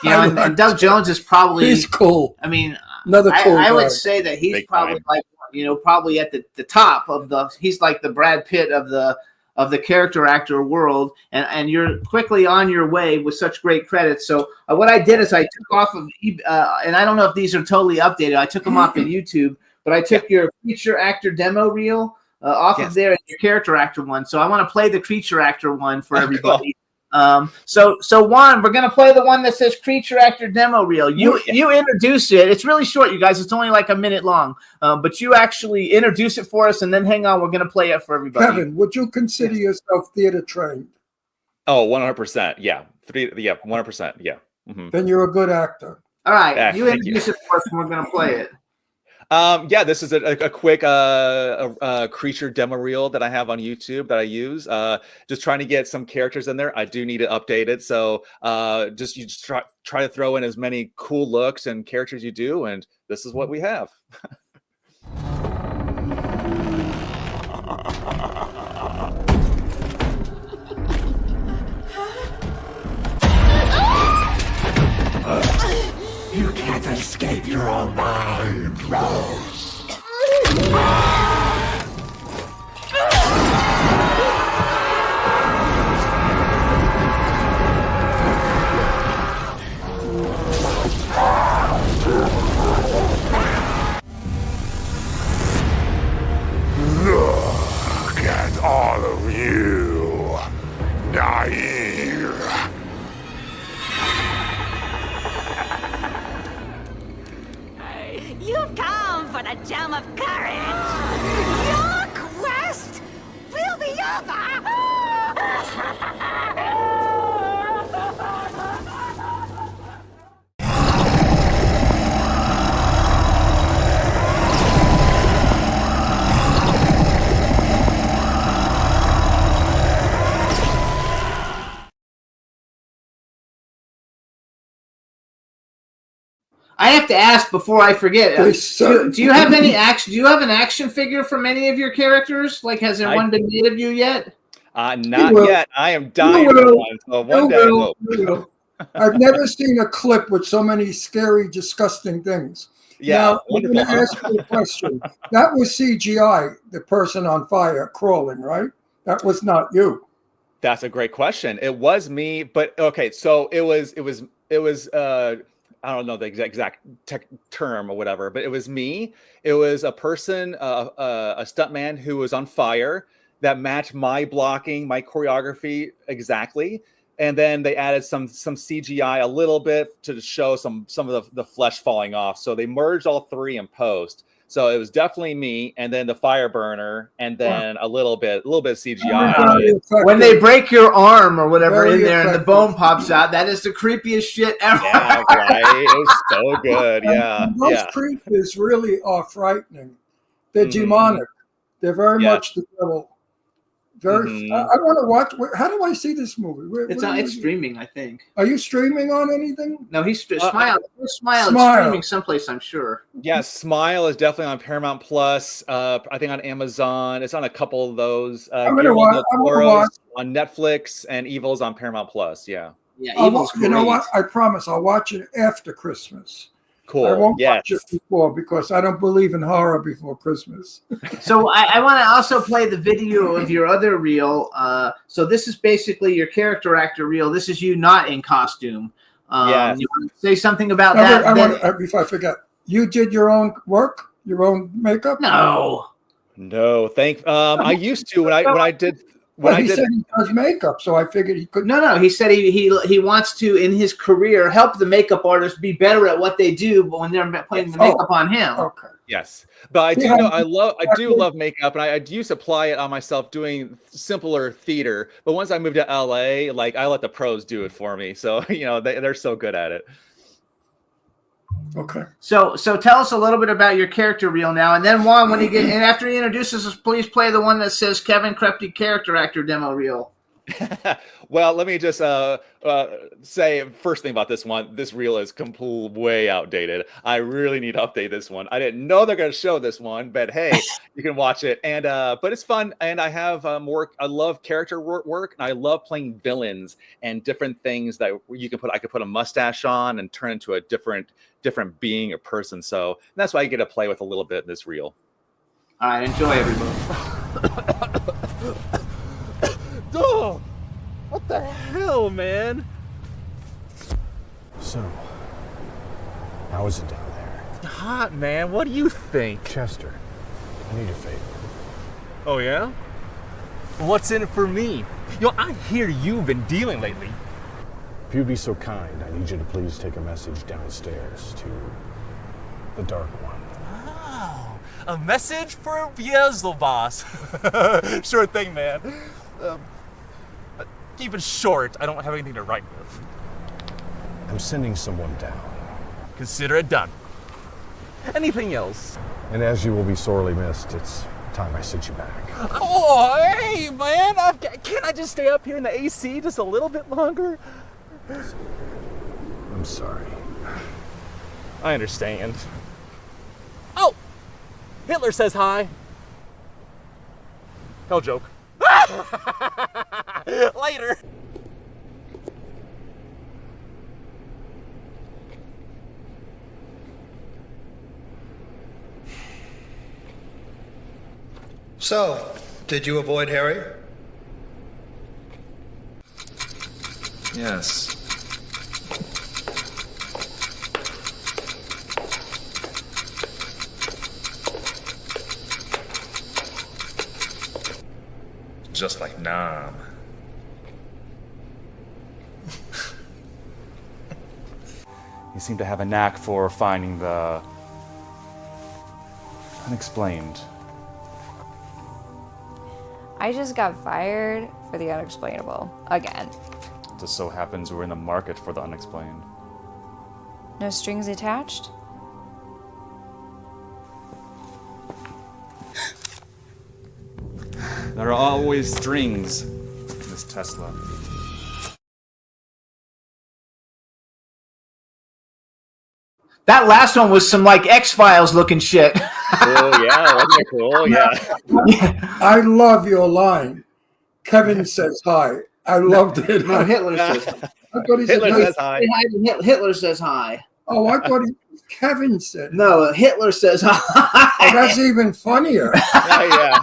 You know, and Doug Jones is probably he's cool. I mean, another cool I guy. would say that he's Big probably time. like, you know, probably at the top of he's like the Brad Pitt of the character actor world, and you're quickly on your way with such great credits. So what I did is I took off of, and I don't know if these are totally updated. I took them off of YouTube, but I took your feature actor demo reel off of there and your character actor one. So I want to play the creature actor one for everybody. So Juan, we're gonna play the one that says creature actor demo reel. You introduce it. It's really short, you guys. It's only like a minute long. But you actually introduce it for us, and then hang on, we're gonna play it for everybody. Kevin, would you consider yourself theater trained? Oh, 100%. Yeah. 100%. Yeah. Mm-hmm. Then you're a good actor. All right, Yeah, you thank introduce it for us, and we're gonna play it. This is a quick creature demo reel that I have on YouTube that I use. Just trying to get some characters in there. I do need to update it, so just try to throw in as many cool looks and characters you do, and this is what we have. You can't escape your own mind, Rose. Look at all of you, naive. You've come for the gem of courage. Your quest will be over. I have to ask before I forget. So- Do you have any action? Do you have an action figure from any of your characters? Like, has there one been made of you yet? Not yet. I am dying will. for one. So one day I hope. I've never seen a clip with so many scary, disgusting things. Yeah, Now, I'm going wonderful. to ask you a question. That was CGI, the person on fire crawling, right? That was not you. That's a great question. It was me, but okay. So it was. I don't know the exact term or whatever, but it was me. It was a person, a stuntman who was on fire that matched my blocking, my choreography exactly. And then they added some CGI a little bit to show some of the flesh falling off. So they merged all three in post. So it was definitely me, and then the fire burner, and then a little bit of CGI. When they break your arm or whatever in there and the bone pops out, that is the creepiest shit ever. Yeah, right. It was so good. Yeah, And those yeah. creatures really are frightening. They're demonic. They're very much the devil. Very. I want to watch. How do I see this movie? It's streaming, I think. Are you streaming on anything? No, he's Smile. Smile is Smile. streaming someplace, I'm sure. Yeah, Smile is definitely on Paramount Plus. I think on Amazon. It's on a couple of those. I'm gonna watch. On Netflix, and Evil's on Paramount Plus. Yeah. Yeah, You know what? I promise I'll watch it after Christmas. Cool. I won't Yes. watch it before because I don't believe in horror before Christmas. So I want to also play the video of your other reel. So this is basically your character actor reel. This is you not in costume. Yes. You want to say something about that? Before I forget, you did your own work, your own makeup? No. No, I used to when I did. He said he does makeup, so I figured he could. No. He said he wants to in his career help the makeup artists be better at what they do, but when they're putting the makeup on him. Okay. Yes, but I do Yeah. know I do love makeup, and I used to apply it on myself doing simpler theater. But once I moved to LA, like I let the pros do it for me. So they're so good at it. Okay. So tell us a little bit about your character reel now, and then Juan, when after he introduces us, please play the one that says Kevin Krepke character actor demo reel. Well, let me just say first thing about this one. This reel is way outdated. I really need to update this one. I didn't know they're going to show this one, but hey, you can watch it. And but it's fun, and I have work. I love character work, and I love playing villains and different things that you can put. I could put a mustache on and turn into a different being or person. So that's why I get to play with a little bit in this reel. All right, enjoy, everybody. Oh, what the hell, man? So, how is it down there? Hot, man. What do you think? Chester, I need a favor. Oh, yeah? What's in it for me? I hear you've been dealing lately. If you'd be so kind, I need you to please take a message downstairs to the Dark One. Oh, a message for Beelzebub. Sure thing, man. Keep it short. I don't have anything to write with. I'm sending someone down. Consider it done. Anything else? And as you will be sorely missed, it's time I sent you back. Oh, hey, man. Can't I just stay up here in the AC just a little bit longer? I'm sorry. I understand. Oh! Hitler says hi. No joke. Later. So, did you avoid Harry? Yes. Just like Nam. You seem to have a knack for finding the unexplained. I just got fired for the unexplainable again. It just so happens we're in the market for the unexplained. No strings attached? There are always strings in this Tesla. That last one was some like X-Files looking shit. Oh yeah, wasn't it cool? Yeah. I love your line. Kevin says hi. I loved it. No, Hitler says hi. I thought he Hitler said says hi. Hitler says hi. Oh, I thought Kevin said. No, Hitler says hi. Oh, that's even funnier. Yeah.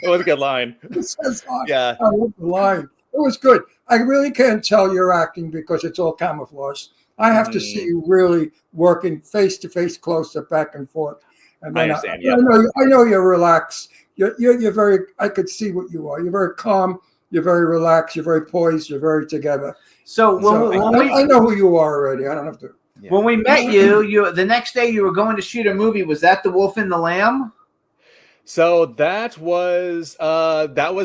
It was a good line. He says hi. Yeah. I love the line. It was good. I really can't tell you're acting because it's all camouflage. I have to see you really working face to face, close up, back and forth. And then I understand. Yeah. I know you're relaxed. You're very. I could see what you are. You're very calm. You're very relaxed. You're very poised. You're very together. So I know who you are already. I don't have to. Yeah. When we met you the next day you were going to shoot a movie. Was that The Wolf and the Lamb? So that was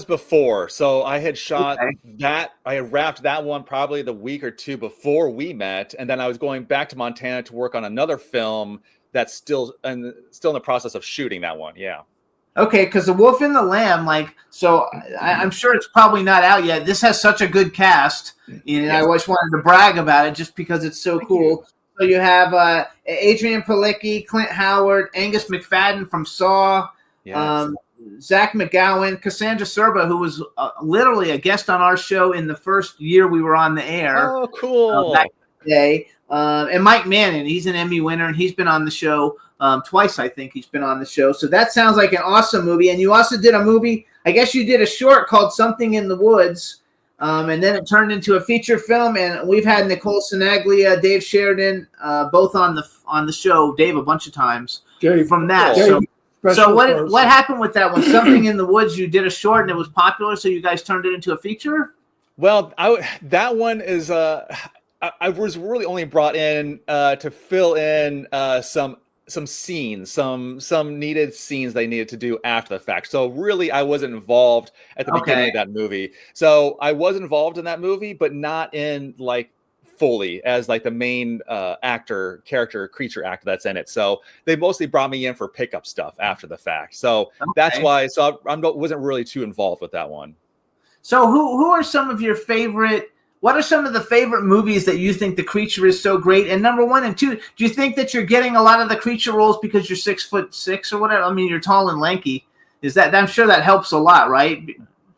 before. So I had shot that. I had wrapped that one probably the week or two before we met, and then I was going back to Montana to work on another film that's still in the process of shooting that one. Yeah. Okay, because The Wolf and the Lamb, I'm sure it's probably not out yet. This has such a good cast, and I just wanted to brag about it just because it's so cool. So you have Adrian Palicki, Clint Howard, Angus McFadden from Saw. Yes. Zach McGowan, Cassandra Serba, who was literally a guest on our show in the first year we were on the air. Oh, cool. Back in the day. And Mike Mannon, he's an Emmy winner, and he's been on the show twice, I think he's been on the show. So that sounds like an awesome movie. And you also did a movie, I guess you did a short called Something in the Woods, and then it turned into a feature film. And we've had Nicole Sinaglia, Dave Sheridan, both on the show, Dave a bunch of times from that. Dave. So what happened with that one? Something in the Woods, you did a short and it was popular, so you guys turned it into a feature? Well, that one is I was really only brought in to fill in some scenes, some needed scenes they needed to do after the fact. So really, I wasn't involved at the beginning of that movie. So I was involved in that movie, but not in like fully as like the main creature actor that's in it. So they mostly brought me in for pickup stuff after the fact. So that's why. So I wasn't really too involved with that one. So who are some of your favorite? What are some of the favorite movies that you think the creature is so great? And number 1 and 2, do you think that you're getting a lot of the creature roles because you're 6'6" or whatever? I mean, you're tall and lanky. Is that? I'm sure that helps a lot, right?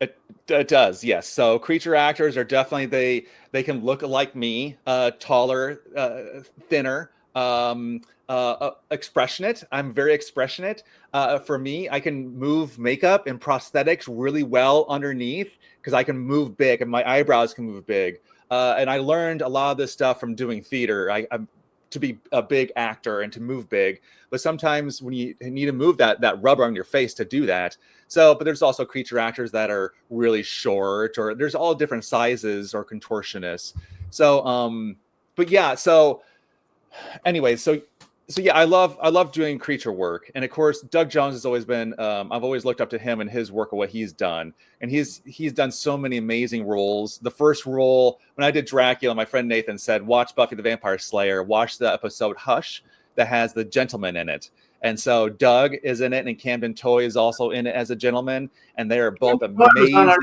It does, yes. So creature actors are definitely they can look like me, taller, thinner, expressionate. I'm very expressionate. For me, I can move makeup and prosthetics really well underneath because I can move big and my eyebrows can move big. And I learned a lot of this stuff from doing theater. I'm to be a big actor and to move big, but sometimes when you need to move that rubber on your face to do that. So, but there's also creature actors that are really short, or there's all different sizes or contortionists. So, but yeah, so anyway, so yeah, I love doing creature work, and of course, Doug Jones has always been. I've always looked up to him and his work and what he's done, and he's done so many amazing roles. The first role when I did Dracula, my friend Nathan said, "Watch Buffy the Vampire Slayer. Watch the episode Hush that has the gentleman in it." And so Doug is in it, and Camden Toy is also in it as a gentleman, and they are both amazing performers.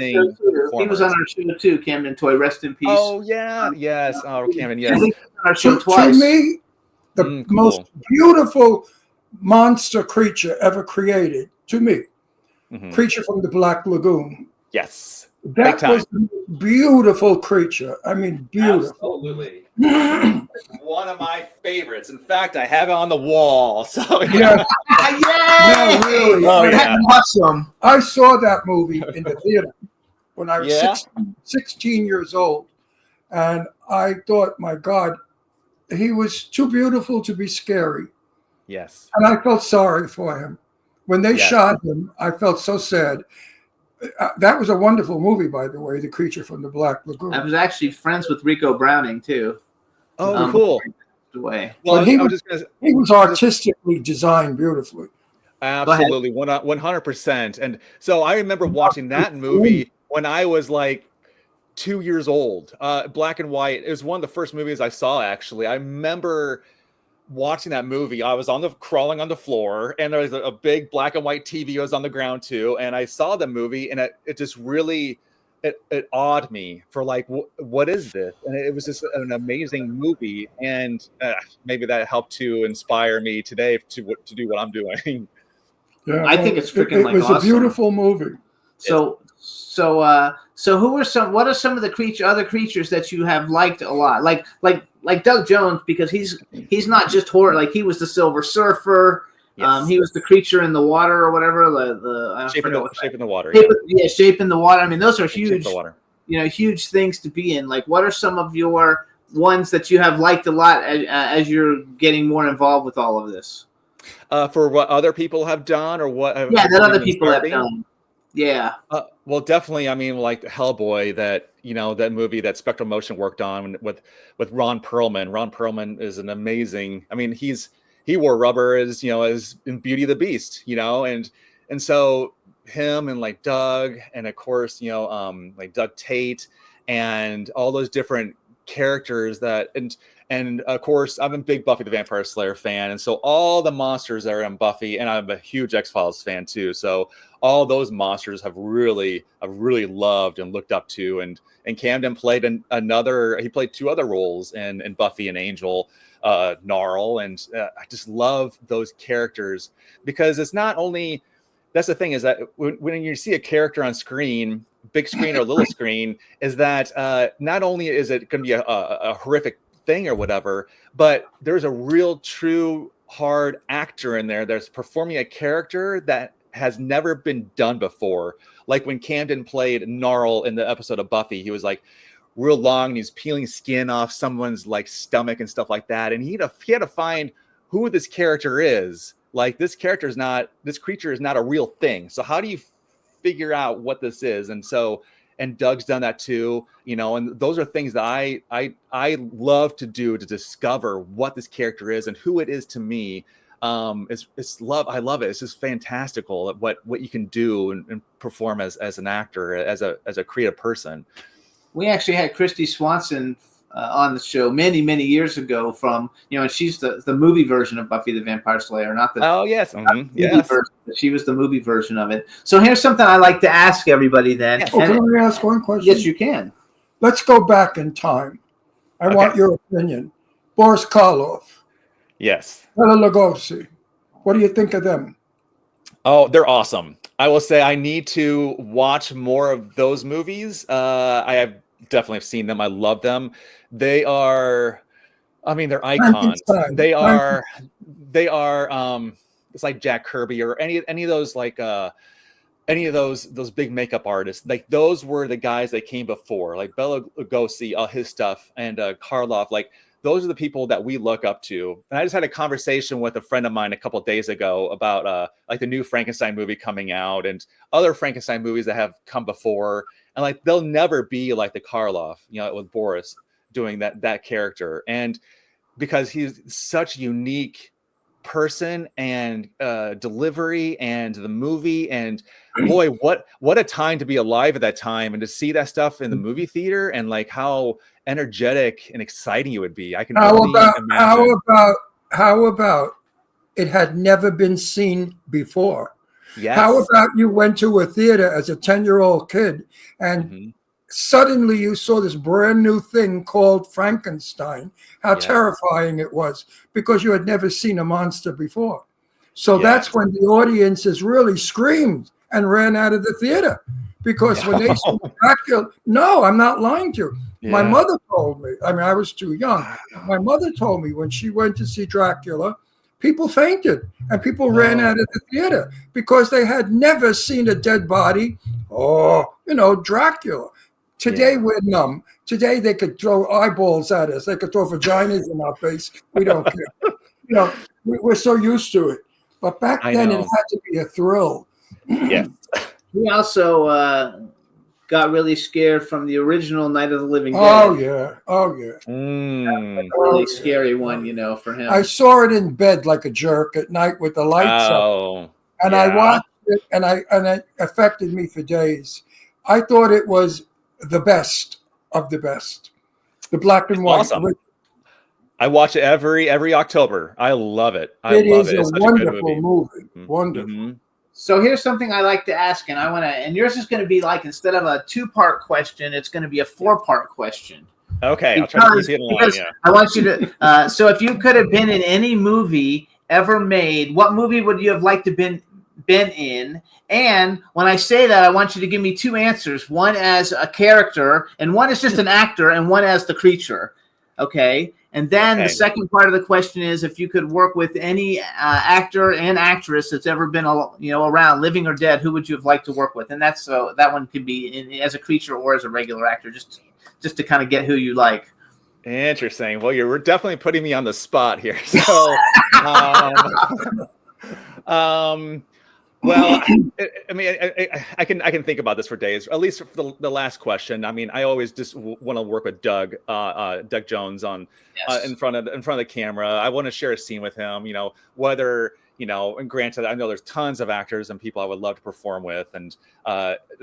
He was on our show too, Camden Toy. Rest in peace. Oh yeah, yes. Oh, Camden, yes. I think he was on our show twice. To me, the most beautiful monster creature ever created, to me, Creature from the Black Lagoon. Yes. That was a beautiful creature. I mean, beautiful. Absolutely. One of my favorites. In fact, I have it on the wall. So yeah. No, really. Oh, yeah. Awesome. I saw that movie in the theater when I was 16 years old. And I thought, my God, he was too beautiful to be scary. Yes. And I felt sorry for him. When they shot him, I felt so sad. That was a wonderful movie, by the way, The Creature from the Black Lagoon. I was actually friends with Rico Browning, too. Oh, cool. Way. Well, he was artistically designed beautifully. Absolutely, 100%. And so I remember watching that movie when I was like 2 years old, black and white. It was one of the first movies I saw, actually. I remember watching that movie. I was crawling on the floor, and there was a big black and white TV was on the ground too. And I saw the movie, and it just really it awed me for like, what is this? And it was just an amazing movie, and maybe that helped to inspire me today to do what I'm doing. Yeah, I think it's freaking it was awesome. A beautiful movie. So what are some of the other creatures that you have liked a lot? Like Doug Jones, because he's not just horror. Like, he was the Silver Surfer. Yes. He was the creature in the water or whatever. Shape in the water. Shape in the water. I mean, those are huge. Huge things to be in. Like, what are some of your ones that you have liked a lot as you're getting more involved with all of this? For what other people have done, or what? That other people have done. Yeah. Well, definitely. I mean, like Hellboy, that movie that Spectral Motion worked on with Ron Perlman. Ron Perlman is an amazing. I mean, he wore rubber as in Beauty and the Beast, and so him and like Doug, and of course like Doug Tate and all those different characters and of course I'm a big Buffy the Vampire Slayer fan, and so all the monsters that are in Buffy, and I'm a huge X-Files fan too, so all those monsters I've really loved and looked up to, and Camden played he played two other roles in Buffy and Angel, Gnarl, and I just love those characters, because it's not only, that's the thing, is that when you see a character on screen, big screen or little screen, is that not only is it going to be a horrific thing or whatever, but there's a real true hard actor in there that's performing a character that has never been done before. Like when Camden played Gnarl in the episode of Buffy, he was like real long, and he's peeling skin off someone's like stomach and stuff like that, and he had to find who this character is. Like, this creature is not a real thing, so how do you figure out what this is? And Doug's done that too, and those are things that I love to do, to discover what this character is and who it is to me. It's love. I love it. It's just fantastical at what you can do and perform as an actor, as a creative person. We actually had Christy Swanson on the show many years ago from, and she's the movie version of Buffy the Vampire Slayer, not the yes version. She was the movie version of it. So here's something I like to ask everybody then. Yes. Can I ask one question? Yes, you can. Let's go back in time. I want your opinion. Boris Karloff. Yes. Bela Lugosi. What do you think of them? Oh, they're awesome. I will say I need to watch more of those movies. I have definitely seen them. I love them. They are, they're icons. They are. It's like Jack Kirby or any of those any of those big makeup artists. Like those were the guys that came before, like Bela Lugosi, all his stuff, and Karloff. Like those are the people that we look up to. And I just had a conversation with a friend of mine a couple of days ago about like the new Frankenstein movie coming out and other Frankenstein movies that have come before. And like they'll never be like the Karloff, with Boris doing that character. And because he's such a unique person and delivery and the movie, and boy, what a time to be alive at that time and to see that stuff in the movie theater, and like how energetic and exciting it would be. I can only imagine. How about it had never been seen before? Yes. How about you went to a theater as a 10-year-old kid and suddenly you saw this brand new thing called Frankenstein, how terrifying it was because you had never seen a monster before. So that's when the audiences really screamed and ran out of the theater because when they saw Dracula, no, I'm not lying to you. Yeah. My mother told me, I was too young. My mother told me when she went to see Dracula, people fainted and people ran out of the theater because they had never seen a dead body or, Dracula. Today we're numb. Today they could throw eyeballs at us. They could throw vaginas in our face. We don't care. We're so used to it. But back then it had to be a thrill. Yeah. He also got really scared from the original Night of the Living Dead. Oh yeah. A really scary one, for him. I saw it in bed like a jerk at night with the lights up. And I watched it and it affected me for days. I thought it was the best of the best. The black and white. Awesome. I watch it every October. I love it. It is a wonderful movie. Wonderful. So here's something I like to ask, and yours is going to be like, instead of a 2-part question, it's going to be a 4-part question. Okay, I'll try to easy it along. Yeah. I want you to. So if you could have been in any movie ever made, what movie would you have liked to been in? And when I say that, I want you to give me 2 answers. One as a character, and one as just an actor, and one as the creature. Okay. And then the second part of the question is, if you could work with any actor and actress that's ever been, around, living or dead, who would you have liked to work with? And that's that one could be as a creature or as a regular actor, just to kind of get who you like. Interesting. Well, you're definitely putting me on the spot here. So, well, I can think about this for days. At least for the last question. I always just want to work with Doug Jones on in front of the camera. I want to share a scene with him. Whether and granted, I know there's tons of actors and people I would love to perform with, and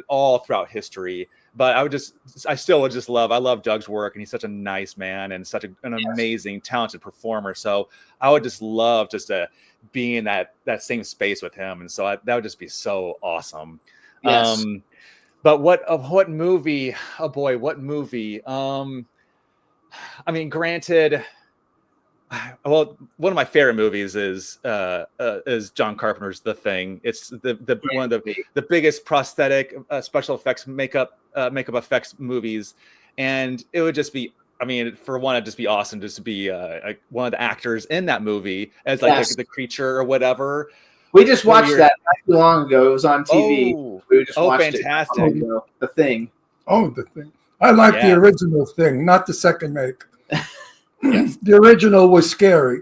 all throughout history. But I still would just love. I love Doug's work, and he's such a nice man and such an amazing, talented performer. So I would just love to be in that same space with him, and so that would just be so awesome. Yes. But what movie? Oh boy, what movie? Granted, well, one of my favorite movies is John Carpenter's The Thing. It's the one of the biggest prosthetic special effects makeup effects movies, and it would just be. For one, it'd just be awesome just to be one of the actors in that movie as the creature or whatever. We just watched that not too long ago. It was on TV. We just watched fantastic. It. The Thing. Oh, The Thing. I like the original Thing, not the second make. The original was scary.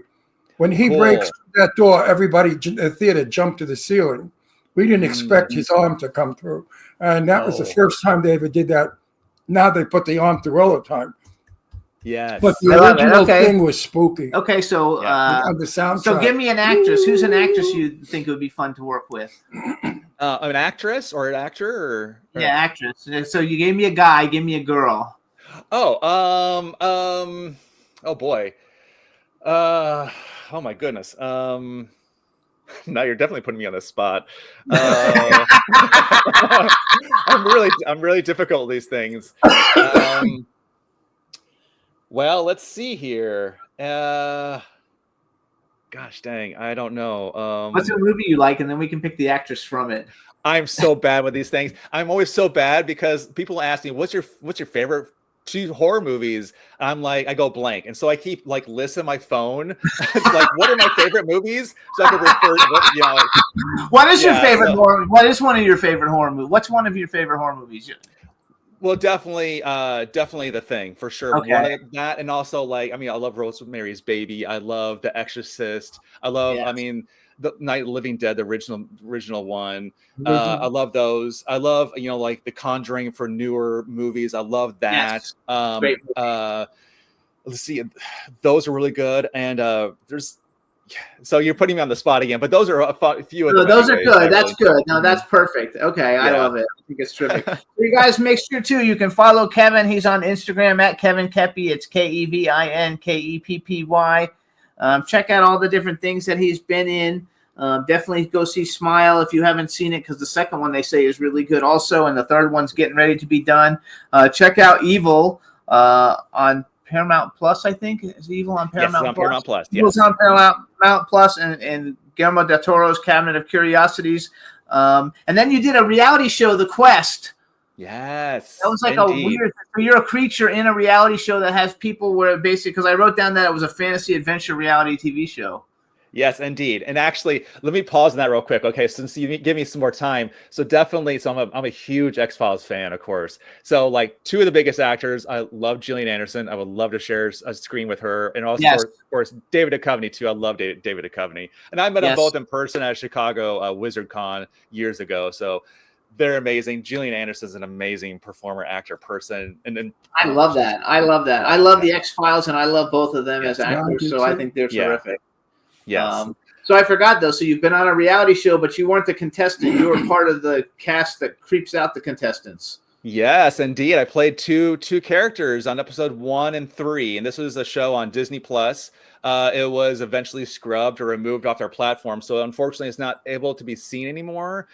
When he breaks that door, everybody in the theater jumped to the ceiling. We didn't expect his arm to come through. And that was the first time they ever did that. Now they put the arm through all the time. Yes. But the I love it. original Okay. thing was spooky. Okay, so On the soundtrack. so give me an actress. Who's an actress you think it would be fun to work with? An actress or an actor or Yeah, actress. So you gave me a guy, give me a girl. oh boy. Oh my goodness. Now you're definitely putting me on the spot. I'm really difficult at these things. Well, let's see here. Gosh dang, I don't know. What's a movie you like, and then we can pick the actress from it. I'm so bad with these things. I'm always so bad because people ask me, "What's your favorite 2 horror movies?" I'm like, I go blank, and so I keep like lists on my phone. It's like, what are my favorite movies? So I can refer. What is your favorite horror? What is one of your favorite horror movies? What's one of your favorite horror movies? Well, definitely The Thing for sure. Okay. One of that, and also like, I mean, I love Rosemary's Baby. I love The Exorcist. I love, I mean, the Night of the Living Dead, the original one. I love those. I love, like The Conjuring for newer movies. I love that. Yes. Great let's see, those are really good. And there's. So you're putting me on the spot again, but those are a few of them. No, those are good. That's good. No, that's perfect. Okay, I love it. I think it's terrific. So you guys make sure too. You can follow Kevin. He's on Instagram at Kevin Keppy. It's KevinKeppy. Check out all the different things that he's been in. Definitely go see Smile if you haven't seen it, because the second one they say is really good also, and the third one's getting ready to be done. Check out Evil on Paramount Plus, I think. Is Evil on Paramount Plus? Paramount Plus. Yes. Evil's on Paramount Plus, and Guillermo del Toro's Cabinet of Curiosities. And then you did a reality show, The Quest. Yes. That was like a weird. So you're a creature in a reality show that has people where basically, because I wrote down that it was a fantasy adventure reality TV show. Yes, indeed. And actually, let me pause on that real quick. Okay, since you give me some more time. So definitely, I'm a huge X-Files fan, of course. So like 2 of the biggest actors, I love Gillian Anderson. I would love to share a screen with her. And also, of course, David Duchovny too. I love David Duchovny. And I met them both in person at Chicago WizardCon years ago. So they're amazing. Gillian Anderson's an amazing performer, actor, person. And then I love that. I love the X-Files, and I love both of them as actors. So I think they're terrific. Yes. So I forgot though. So you've been on a reality show, but you weren't the contestant. You were part of the cast that creeps out the contestants. Yes, indeed. I played two characters on episode 1 and 3, and this was a show on Disney Plus. It was eventually scrubbed or removed off their platform, so unfortunately, it's not able to be seen anymore.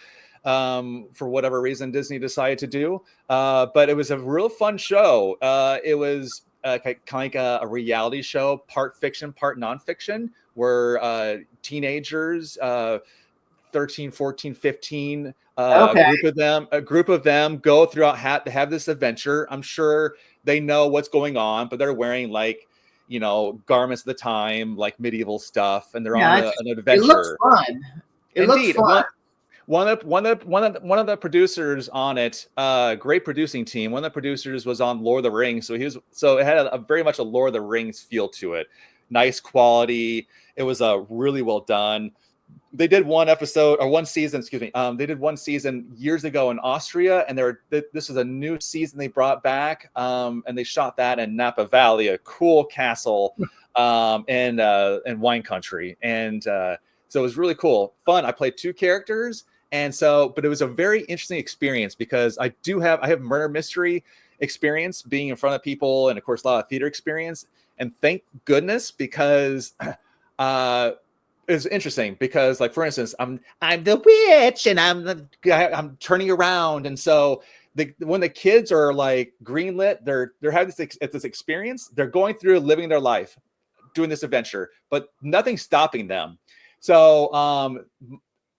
For whatever reason Disney decided to do. But it was a real fun show. It was kind of like a reality show, part fiction, part nonfiction, where teenagers, 13, 14, 15, a group of them go throughout, have this adventure. I'm sure they know what's going on, but they're wearing like, garments of the time, like medieval stuff, and they're on an adventure. It looks fun. It looks fun. One of the producers on it, great producing team. One of the producers was on Lord of the Rings, so it had a very much a Lord of the Rings feel to it. Nice quality. It was really well done. They did one season. They did one season years ago in Austria, and this is a new season they brought back, and they shot that in Napa Valley, a cool castle, in wine country, and so it was really cool, fun. I played 2 characters. But it was a very interesting experience because I have murder mystery experience being in front of people, and of course a lot of theater experience. And thank goodness, because it's interesting because, like, for instance, I'm the witch and I'm turning around, and so when the kids are like greenlit, they're having this experience. They're going through living their life, doing this adventure, but nothing's stopping them. So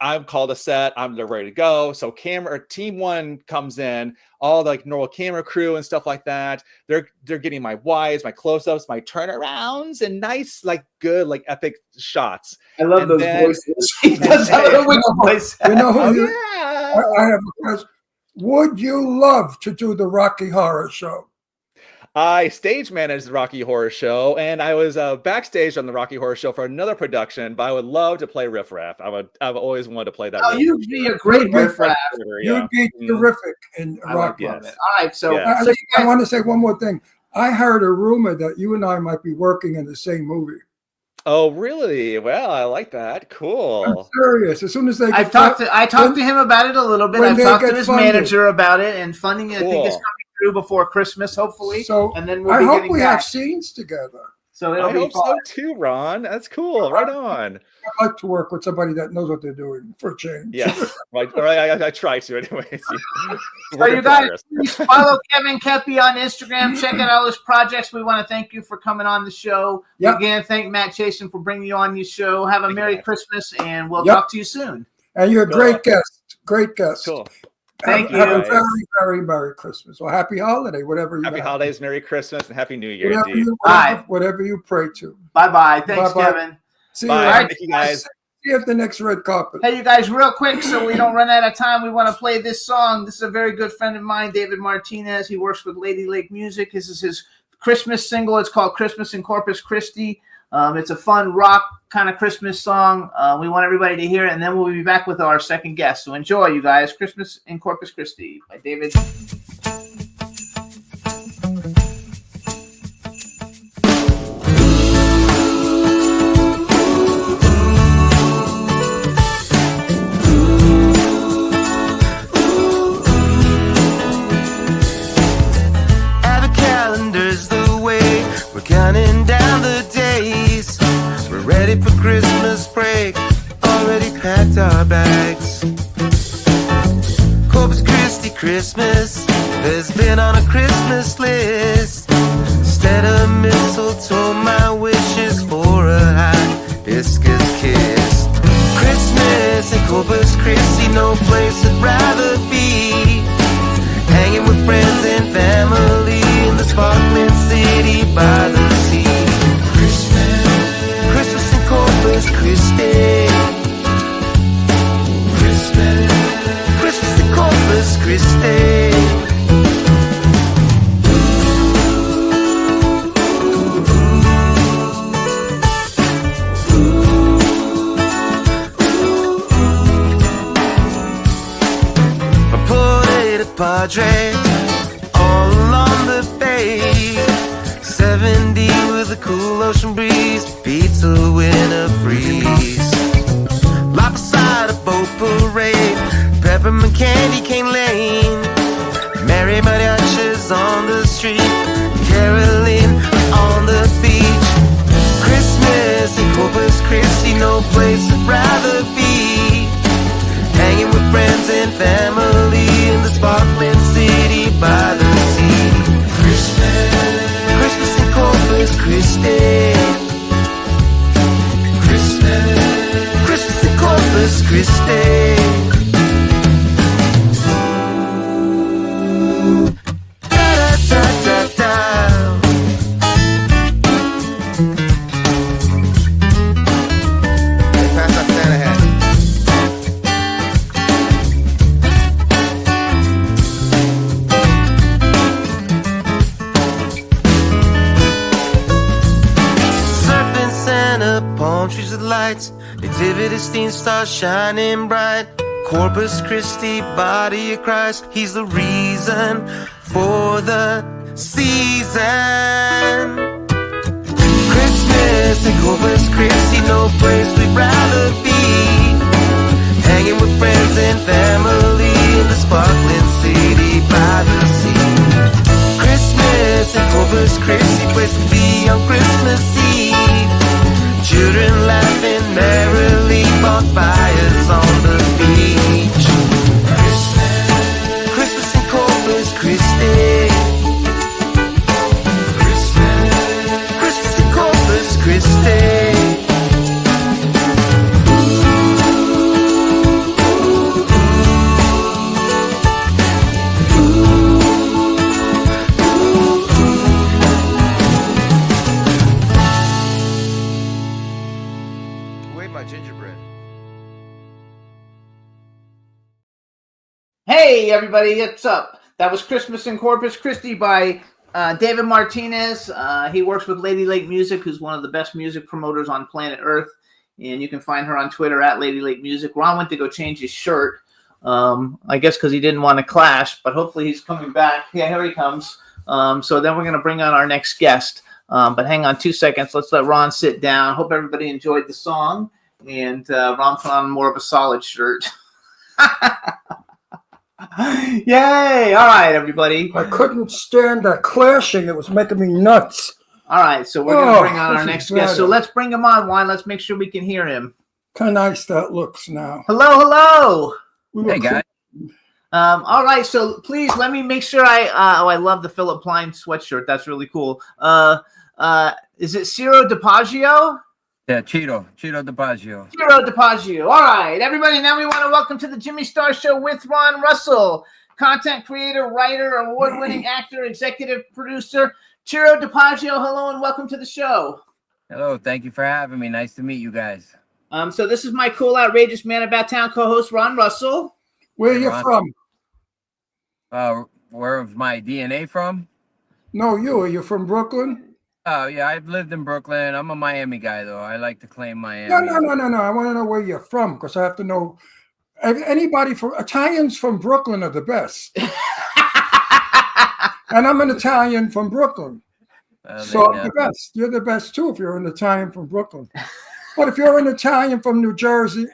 I'm called a set. They're ready to go. So team 1 comes in, all the like normal camera crew and stuff like that. They're getting my wides, my close-ups, my turnarounds, and nice, like good, like epic shots. I love those voices. He does have a wiggle voice. I have a question. Would you love to do the Rocky Horror Show? I stage managed the Rocky Horror Show, and I was backstage on the Rocky Horror Show for another production, but I would love to play Riff Raff. I've always wanted to play that. Oh, you'd be a great Riff Raff. You'd be terrific in Rocky. All right, so, I want to say one more thing. I heard a rumor that you and I might be working in the same movie. Oh, really? Well, I like that. Cool. I'm serious. As soon as they I talked to him about it a little bit. I've talked to his manager about it, and funding, I think, is coming through before Christmas, hopefully. So and then we'll I be hope getting we back. have scenes together. So it'll I be hope fun. so too, Ron. That's cool. Right on. I like to work with somebody that knows what they're doing for a change. Yes, I try to anyways. So you guys, please follow Kevin Keppy on Instagram. Check out all his projects. We want to thank you for coming on the show. Yep. Again, thank Matt Chasen for bringing you on your show. Have a Merry Christmas, and we'll talk to you soon. And you're a great guest. Great guest. Cool. Thank you. Have a very, very Merry Christmas or Happy Holiday, whatever you Happy have. holidays, Merry Christmas, and Happy New Year, Whatever indeed. whatever you pray to. Bye-bye. Thanks, Bye-bye. Kevin. See Bye. you. Thank you, guys. See you at the next red carpet. Hey, you guys, real quick, so we don't run out of time, we want to play this song. This is a very good friend of mine, David Martinez. He works with Lady Lake Music. This is his Christmas single. It's called Christmas in Corpus Christi. It's a fun rock kind of Christmas song. We want everybody to hear it, and then we'll be back with our second guest. So enjoy, you guys. Christmas in Corpus Christi by David. Counting down the days, we're ready for Christmas break, already packed our bags. Corpus Christi Christmas has been on a Christmas list. Instead of mistletoe, my wish is for a hibiscus kiss. Christmas in Corpus Christi, no place I'd rather be. Hanging with friends and family in the sparkling city by the sea. Christmas in Corpus Christi. Christmas in Corpus Christi. Padre, all along the bay, 70 with a cool ocean breeze, pizza winter freeze. Right beside a boat parade, peppermint candy cane lane, merry mariachis on the street, caroling on the beach. Christmas in Corpus Christi, no place I'd rather be. Hanging with friends and family in the sparkling city by the sea. Christmas in Corpus Christi. Christmas in Corpus Christi. Nativity scene stars shining bright. Corpus Christi, body of Christ, he's the reason for the season. Christmas in Corpus Christi, no place we'd rather be. Hanging with friends and family in the sparkling city by the sea. Christmas in Corpus Christi, place to be on Christmas Eve. Children laughing merrily, bonfires on the beach. Christmas in Corpus Christi. Christmas in Corpus Christi. Hey, everybody, what's up? That was Christmas in Corpus Christi by David Martinez. He works with Lady Lake Music, who's one of the best music promoters on planet Earth. And you can find her on Twitter at Lady Lake Music. Ron went to go change his shirt, I guess because he didn't want to clash, but hopefully he's coming back. Yeah, here he comes. So then we're going to bring on our next guest. But hang on 2 seconds. Let's let Ron sit down. Hope everybody enjoyed the song. And Ron put on more of a solid shirt. Yay! All right, everybody. I couldn't stand that clashing. It was making me nuts. All right, so we're going to bring on our next guest. So let's bring him on, Juan. Let's make sure we can hear him. Kind of nice that looks now. Hello. Hey, guys. All right, so please let me make sure I love the Philip Plein sweatshirt. That's really cool. Is it Ciro Dapagio? Yeah, Ciro Dapagio. Ciro Dapagio. All right, everybody. Now we want to welcome to the Jimmy Star Show with Ron Russell, content creator, writer, award-winning actor, executive producer, Ciro Dapagio. Hello and welcome to the show. Hello, thank you for having me. Nice to meet you guys. So this is my cool, outrageous man about town co-host, Ron Russell. Where are you from? Where's my DNA from? No, you. Are you from Brooklyn? Oh, yeah, I've lived in Brooklyn. I'm a Miami guy, though. I like to claim Miami. No. I want to know where you're from because I have to know. Anybody from Italians from Brooklyn are the best. And I'm an Italian from Brooklyn. So I'm the best. You're the best, too, if you're an Italian from Brooklyn. But if you're an Italian from New Jersey,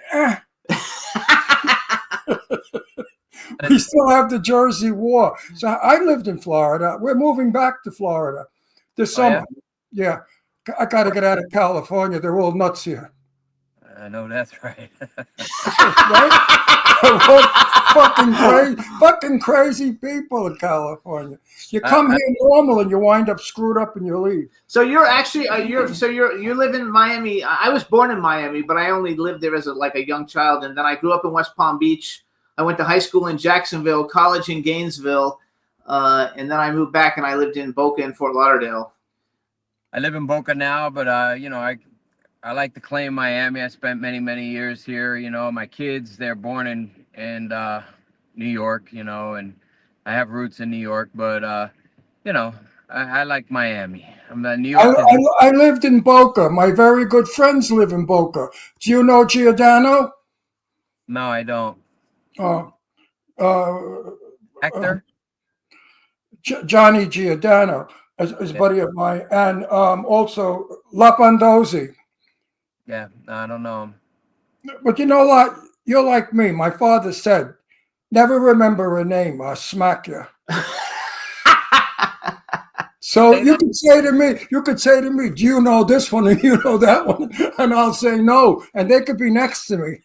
we still have the Jersey War. So I lived in Florida. We're moving back to Florida this summer. Yeah. I got to get out of California. They're all nuts here. I know that's right. fucking crazy people in California. You come here normal and you wind up screwed up and you leave. So you're actually you live in Miami. I was born in Miami, but I only lived there as a young child, and then I grew up in West Palm Beach. I went to high school in Jacksonville, college in Gainesville, and then I moved back and I lived in Boca and Fort Lauderdale. I live in Boca now, but I like to claim Miami. I spent many years here. My kids, they're born in New York, and I have roots in New York, but I like Miami. I'm New York. I lived in Boca. My very good friends live in Boca. Do you know Giordano? No, I don't. Actor? Johnny Giordano is a buddy of mine, and also Lapandozzi. Yeah, I don't know him. But you know what? You're like me. My father said, never remember a name, I'll smack you. So you could say to me, do you know this one and you know that one? And I'll say no, and they could be next to me.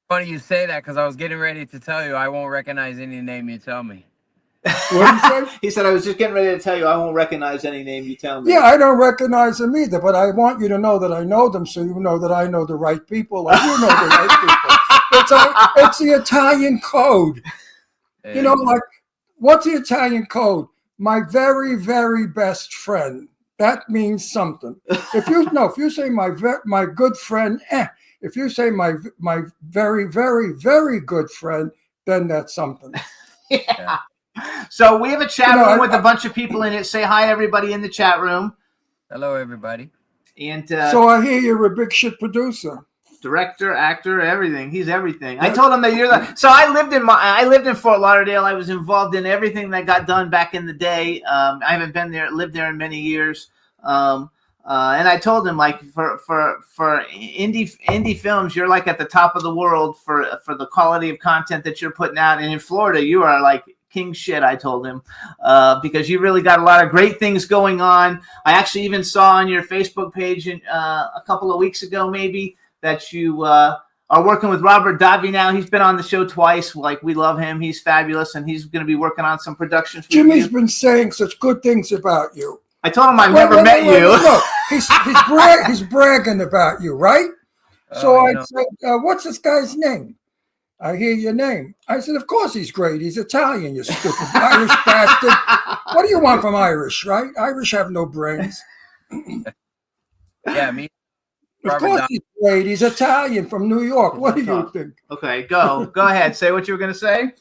Funny you say that because I was getting ready to tell you I won't recognize any name you tell me. What did he say? He said, I was just getting ready to tell you I won't recognize any name you tell me. Yeah, I don't recognize them either, but I want you to know that I know them so you know that I know the right people and you know the right people. It's the Italian code. You know, like, what's the Italian code? My very, very best friend. That means something. If you say my good friend, if you say my very, very, very good friend, then that's something. Yeah. So we have a chat room with a bunch of people in it. Say hi to everybody in the chat room. Hello, everybody. And so I hear you're a big shit producer, director, actor, everything. He's everything. I told him that you're the. So I lived in Fort Lauderdale. I was involved in everything that got done back in the day. I haven't lived there in many years. And I told him, like, for indie films, you're like at the top of the world for the quality of content that you're putting out. And in Florida, you are like king shit, I told him, because you really got a lot of great things going on. I actually even saw on your Facebook page a couple of weeks ago, maybe, that you are working with Robert Davi now. He's been on the show twice. Like, we love him. He's fabulous, and he's going to be working on some productions. Jimmy's been saying such good things about you. I told him I've never met you. No. He's bragging about you, right? So I said, what's this guy's name? I hear your name. I said, of course he's great. He's Italian, you stupid Irish bastard. What do you want from Irish, right? Irish have no brains. Yeah, me. Of course he's great. He's Italian from New York. What do you think? Okay, go ahead. Say what you were going to say.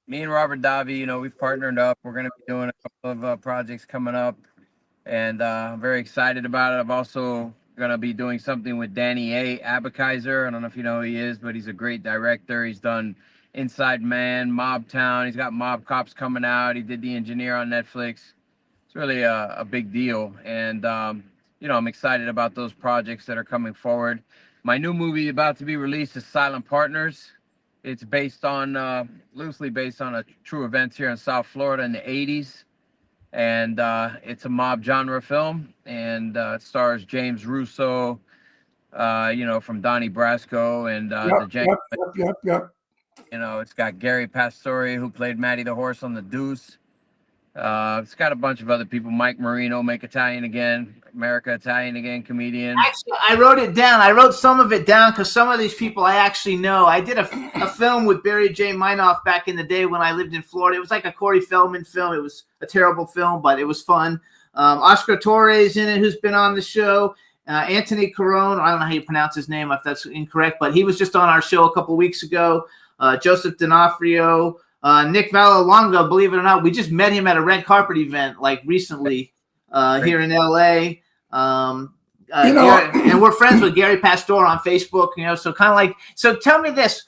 Me and Robert Davi, we've partnered up. We're going to be doing a couple of projects coming up, and I'm very excited about it. I've also going to be doing something with Danny A. Abakizer. I don't know if you know who he is, but he's a great director. He's done Inside Man, Mob Town. He's got Mob Cops coming out. He did The Engineer on Netflix. It's really a big deal. And, you know, I'm excited about those projects that are coming forward. My new movie about to be released is Silent Partners. It's based on, loosely based on a true events here in South Florida in the 80s. And it's a mob genre film. And it stars James Russo, you know, from Donnie Brasco and the Yep. You know, it's got Gary Pastore, who played Matty the Horse on The Deuce. It's got a bunch of other people. Mike Marino, Make Italian Again, America Italian Again, comedian. Actually, I wrote it down. I wrote some of it down because some of these people I actually know. I did a film with Barry J. Minoff back in the day when I lived in Florida. It was like a Corey Feldman film. It was a terrible film, but it was fun. Oscar Torres in it, who's been on the show. Anthony Carone, I don't know how you pronounce his name if that's incorrect, but he was just on our show a couple weeks ago. Joseph D'Onofrio, Nick Vallelonga, believe it or not, we just met him at a red carpet event like recently here in LA. And we're friends with Gary Pastore on Facebook, you know, so kind of like, so tell me this,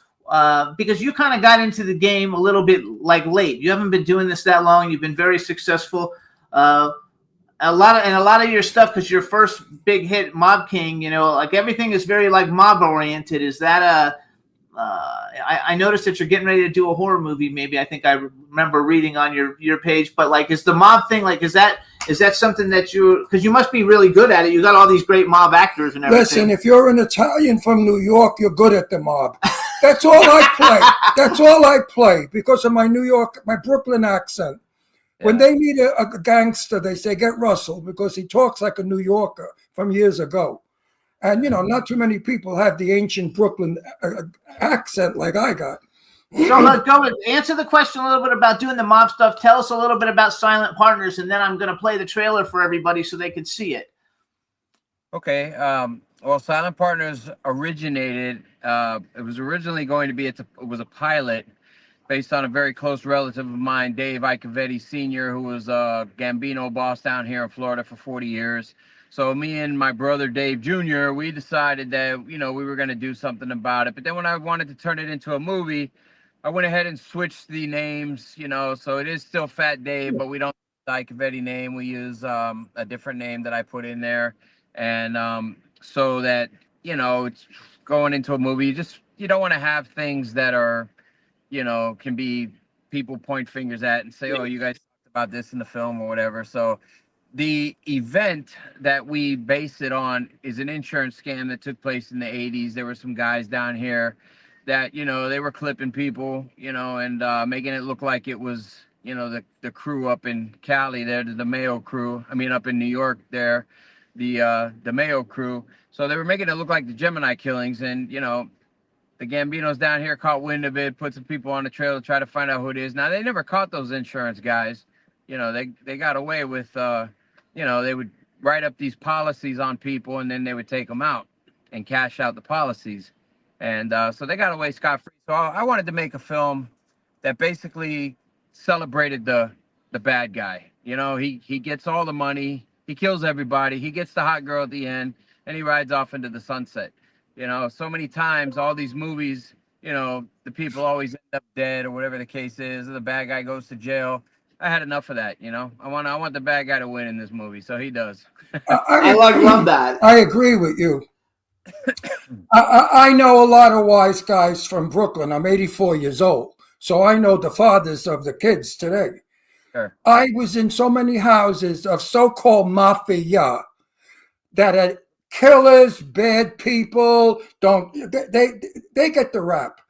because you kind of got into the game a little bit like late. You haven't been doing this that long. You've been very successful. A lot of your stuff, because your first big hit, Mob King, you know, like everything is very like mob oriented. Is that I noticed that you're getting ready to do a horror movie. Maybe I think I remember reading on your page. But like, is the mob thing like? Is that something that because you must be really good at it? You got all these great mob actors and everything. Listen, if you're an Italian from New York, you're good at the mob. That's all I play. That's all I play because of my Brooklyn accent. Yeah. When they meet a gangster, they say, get Russell, because he talks like a New Yorker from years ago. And, you know, not too many people have the ancient Brooklyn accent like I got. So go and answer the question a little bit about doing the mob stuff. Tell us a little bit about Silent Partners, and then I'm going to play the trailer for everybody so they can see it. Okay. Well, Silent Partners originated, it was originally going to be, it was a pilot based on a very close relative of mine, Dave Icovetti Sr., who was a Gambino boss down here in Florida for 40 years. So me and my brother Dave Jr., we decided that, you know, we were going to do something about it. But then when I wanted to turn it into a movie, I went ahead and switched the names, you know, so it is still Fat Dave, but we don't use the Icovetti name. We use a different name that I put in there. And so that, you know, it's going into a movie. You don't want to have things that are, you know, can be people point fingers at and say, oh, you guys talked about this in the film or whatever. So the event that we base it on is an insurance scam that took place in the 80s. There were some guys down here that, you know, they were clipping people, you know, and making it look like it was, you know, the crew up in Cali there, the Mayo crew. I mean, up in New York there, the Mayo crew. So they were making it look like the Gemini killings, and, you know, the Gambinos down here caught wind of it, put some people on the trail to try to find out who it is. Now, they never caught those insurance guys. You know, they got away with, you know, they would write up these policies on people, and then they would take them out and cash out the policies. And so they got away scot-free. So I wanted to make a film that basically celebrated the bad guy. You know, he gets all the money, he kills everybody, he gets the hot girl at the end, and he rides off into the sunset. You know, so many times, all these movies, you know, the people always end up dead or whatever the case is, or the bad guy goes to jail. I had enough of that, you know. I want the bad guy to win in this movie, so he does. I love that. I agree with you. I know a lot of wise guys from Brooklyn. I'm 84 years old, so I know the fathers of the kids today. Sure. I was in so many houses of so-called mafia that had killers, bad people. They get the rap.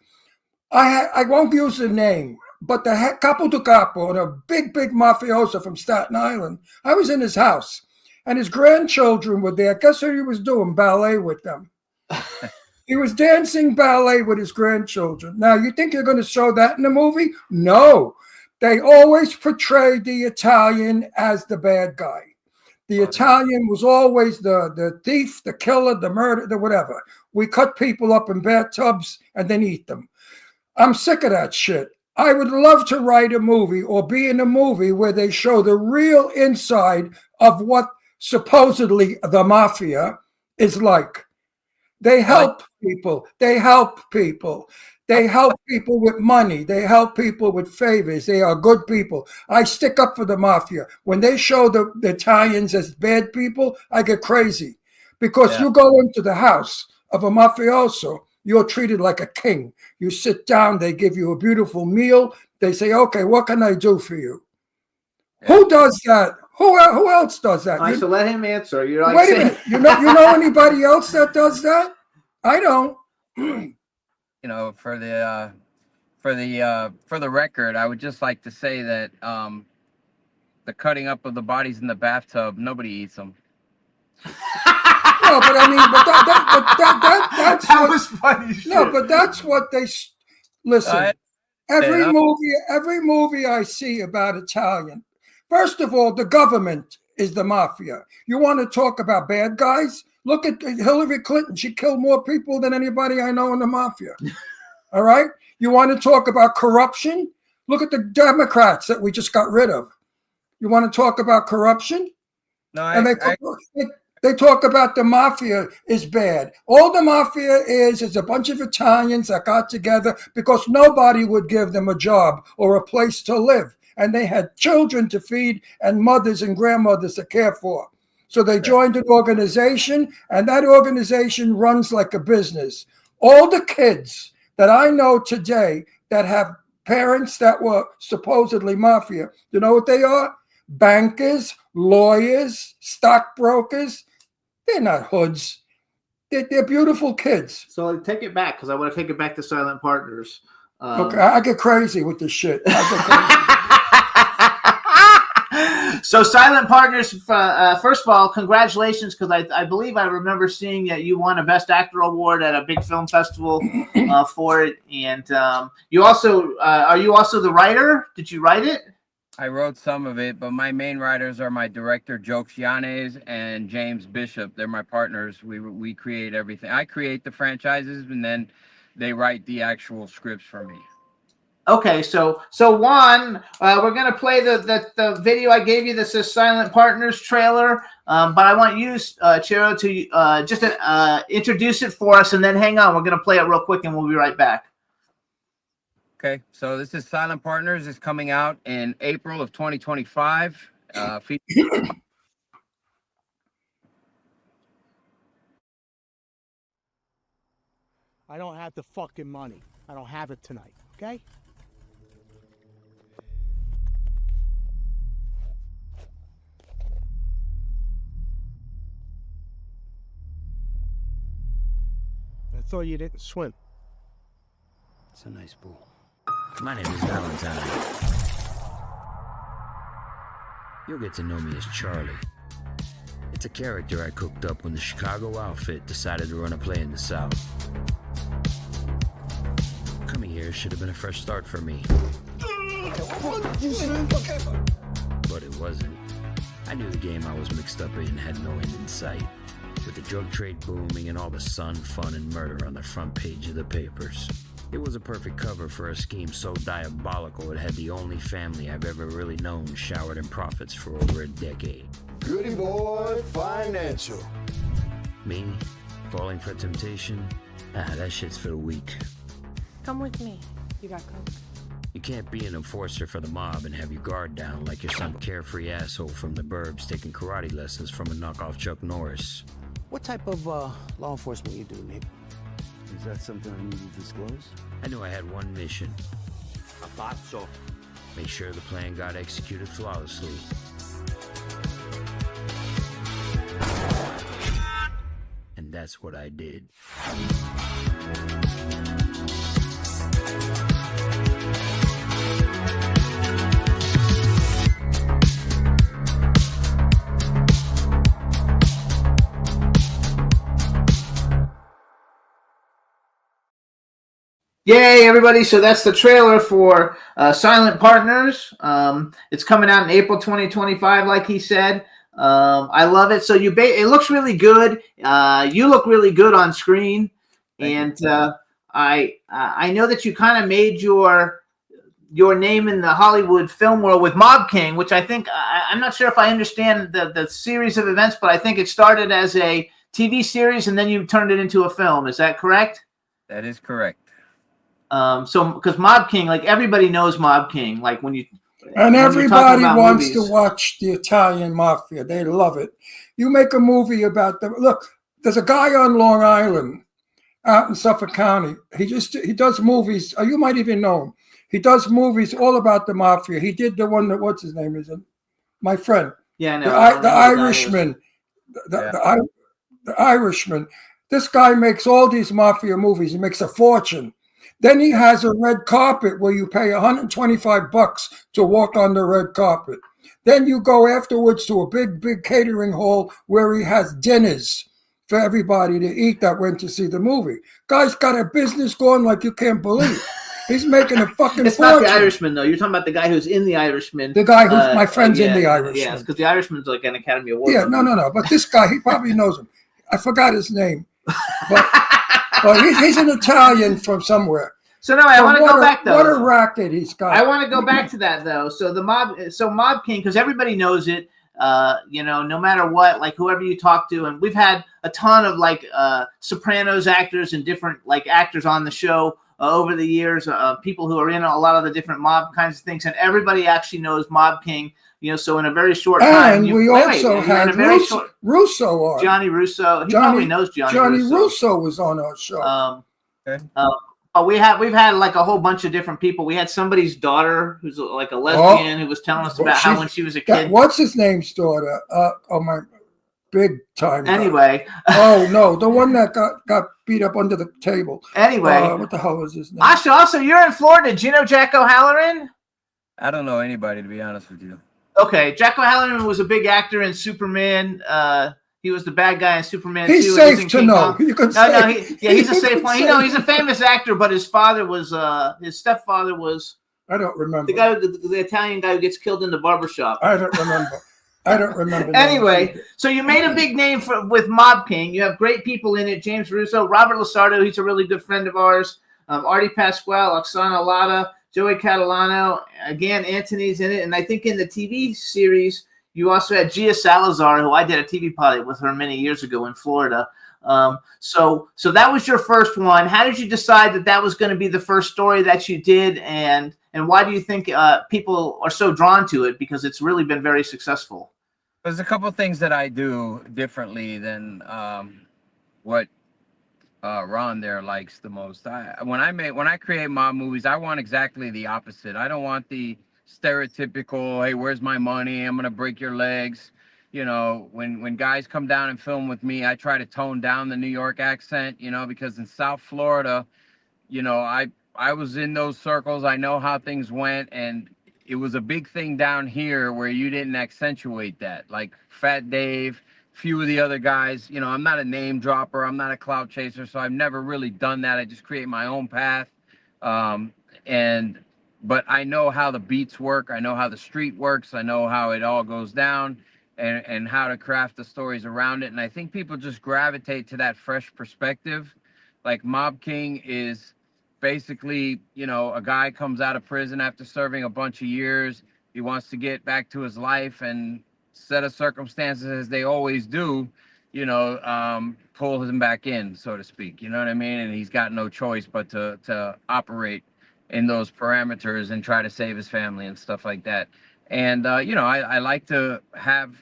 I won't use the name, but the Capo to Capo, and a big mafioso from Staten Island. I was in his house, and his grandchildren were there. Guess what he was doing? Ballet with them. He was dancing ballet with his grandchildren. Now, you think you're going to show that in the movie? No. They always portray the Italian as the bad guy. The Italian was always the thief, the killer, the murderer, the whatever. We cut people up in bathtubs and then eat them. I'm sick of that shit. I would love to write a movie or be in a movie where they show the real inside of what supposedly the mafia is like. They help people. They help people. They help people with money. They help people with favors. They are good people. I stick up for the mafia. When they show the Italians as bad people, I get crazy. Because you go into the house of a mafioso, you're treated like a king. You sit down, they give you a beautiful meal. They say, okay, what can I do for you? Who does that? Who else does that? I should let him answer. You're like wait a minute. You know anybody else that does that? I don't. You know, for the record, I would just like to say that the cutting up of the bodies in the bathtub, nobody eats them. No, but I mean, that's that was funny. No, but that's what they listen. Every movie I see about Italian. First of all, the government is the mafia. You want to talk about bad guys? Look at Hillary Clinton. She killed more people than anybody I know in the mafia. All right? You want to talk about corruption? Look at the Democrats that we just got rid of. You want to talk about corruption? No, they talk about the mafia is bad. All the mafia is a bunch of Italians that got together because nobody would give them a job or a place to live. And they had children to feed and mothers and grandmothers to care for. So they joined an organization, and that organization runs like a business. All the kids that I know today that have parents that were supposedly mafia, you know what they are? Bankers, lawyers, stockbrokers. They're not hoods. They're beautiful kids. So take it back, because I want to take it back to Silent Partners. Okay, I get crazy with this shit. So Silent Partners, first of all, congratulations, because I believe I remember seeing that you won a Best Actor award at a big film festival for it. And you also, are you also the writer? Did you write it? I wrote some of it, but my main writers are my director, Joe Chianes, and James Bishop. They're my partners. We create everything. I create the franchises, and then they write the actual scripts for me. Okay, so Juan, we're gonna play the video I gave you that says Silent Partners trailer, but I want you, Ciro, to just introduce it for us, and then hang on. We're gonna play it real quick, and we'll be right back. Okay, so this is Silent Partners. It's coming out in April of 2025. I don't have the fucking money. I don't have it tonight, okay? I thought you didn't swim. It's a nice pool. My name is Valentine. You'll get to know me as Charlie. It's a character I cooked up when the Chicago outfit decided to run a play in the South. Coming here should have been a fresh start for me. But it wasn't. I knew the game I was mixed up in had no end in sight. With the drug trade booming and all the sun, fun, and murder on the front page of the papers. It was a perfect cover for a scheme so diabolical it had the only family I've ever really known showered in profits for over a decade. Goody boy financial. Me? Falling for temptation? That shit's for the weak. Come with me. You got coke? You can't be an enforcer for the mob and have your guard down like you're some carefree asshole from the burbs taking karate lessons from a knockoff Chuck Norris. What type of law enforcement you do, Nick? Is that something I need to disclose? I knew I had one mission. I thought so. Make sure the plan got executed flawlessly. And that's what I did. Yay, everybody. So that's the trailer for Silent Partners. It's coming out in April 2025, like he said. I love it. So it looks really good. You look really good on screen. And I know that you kind of made your name in the Hollywood film world with Mob King, which I think, I'm not sure if I understand the series of events, but I think it started as a TV series, and then you turned it into a film. Is that correct? That is correct. So because Mob King, like everybody knows Mob King, like when everybody wants to movies. watch the Italian mafia. They love it. You make a movie about them. Look, there's a guy on Long Island out in Suffolk County. He does movies. You might even know him. He does movies all about the mafia. He did the one that, what's his name? Is it my friend? Yeah, I know. The Irishman. The Irishman. This guy makes all these mafia movies. He makes a fortune. Then he has a red carpet where you pay $125 to walk on the red carpet. Then you go afterwards to a big catering hall where he has dinners for everybody to eat that went to see the movie. Guy's got a business going like you can't believe. He's making a fucking It's fortune. not the Irishman, though. You're talking about the guy who's in the Irishman. The guy who's my friend's in the Irishman. Yeah, because the Irishman's like an Academy Award. Yeah, no. But this guy, he probably knows him. I forgot his name. But he's an Italian from somewhere. So no, I want to go back though. What a racket he's got! I want to go back to that though. So Mob King, because everybody knows it. No matter what, like whoever you talk to, and we've had a ton of like Sopranos actors and different like actors on the show over the years. People who are in a lot of the different mob kinds of things, and everybody actually knows Mob King. So in a very short time, and we also had Russo on. Johnny Russo. He probably knows Johnny Russo. Russo was on our show. We've had like a whole bunch of different people. We had somebody's daughter who's like a lesbian who was telling us about how when she was a kid. What's his name's daughter? My big time. Anyway. Oh no, the one that got beat up under the table. Anyway. What the hell is his name? Also, you're in Florida. Do you know Jack O'Halloran? I don't know anybody, to be honest with you. Okay, Jack O'Halloran was a big actor in Superman. He was the bad guy in Superman 2. He's safe to know. You can say. He's a safe one. He's a famous actor, but his father was his stepfather was. I don't remember. The guy, the Italian guy who gets killed in the barbershop. I don't remember. Anyway, so you made a big name with Mob King. You have great people in it: James Russo, Robert Lasardo. He's a really good friend of ours. Artie Pasquale, Oksana Lada, Joey Catalano. Again, Anthony's in it, and I think in the TV series. You also had Gia Salazar, who I did a TV pilot with her many years ago in Florida. So that was your first one. How did you decide that was going to be the first story that you did, and why do you think people are so drawn to it? Because it's really been very successful. There's a couple things that I do differently than what Ron there likes the most. When I create mob movies, I want exactly the opposite. I don't want the stereotypical, hey, where's my money? I'm gonna break your legs. When guys come down and film with me, I try to tone down the New York accent, because in South Florida, I was in those circles. I know how things went, and it was a big thing down here where you didn't accentuate that. Like Fat Dave, few of the other guys, I'm not a name dropper, I'm not a clout chaser, so I've never really done that. I just create my own path. But I know how the beats work. I know how the street works. I know how it all goes down and how to craft the stories around it. And I think people just gravitate to that fresh perspective. Like Mob King is basically, a guy comes out of prison after serving a bunch of years. He wants to get back to his life, and set of circumstances, as they always do, pull him back in, so to speak. You know what I mean? And he's got no choice but to operate in those parameters and try to save his family and stuff like that. And I like to have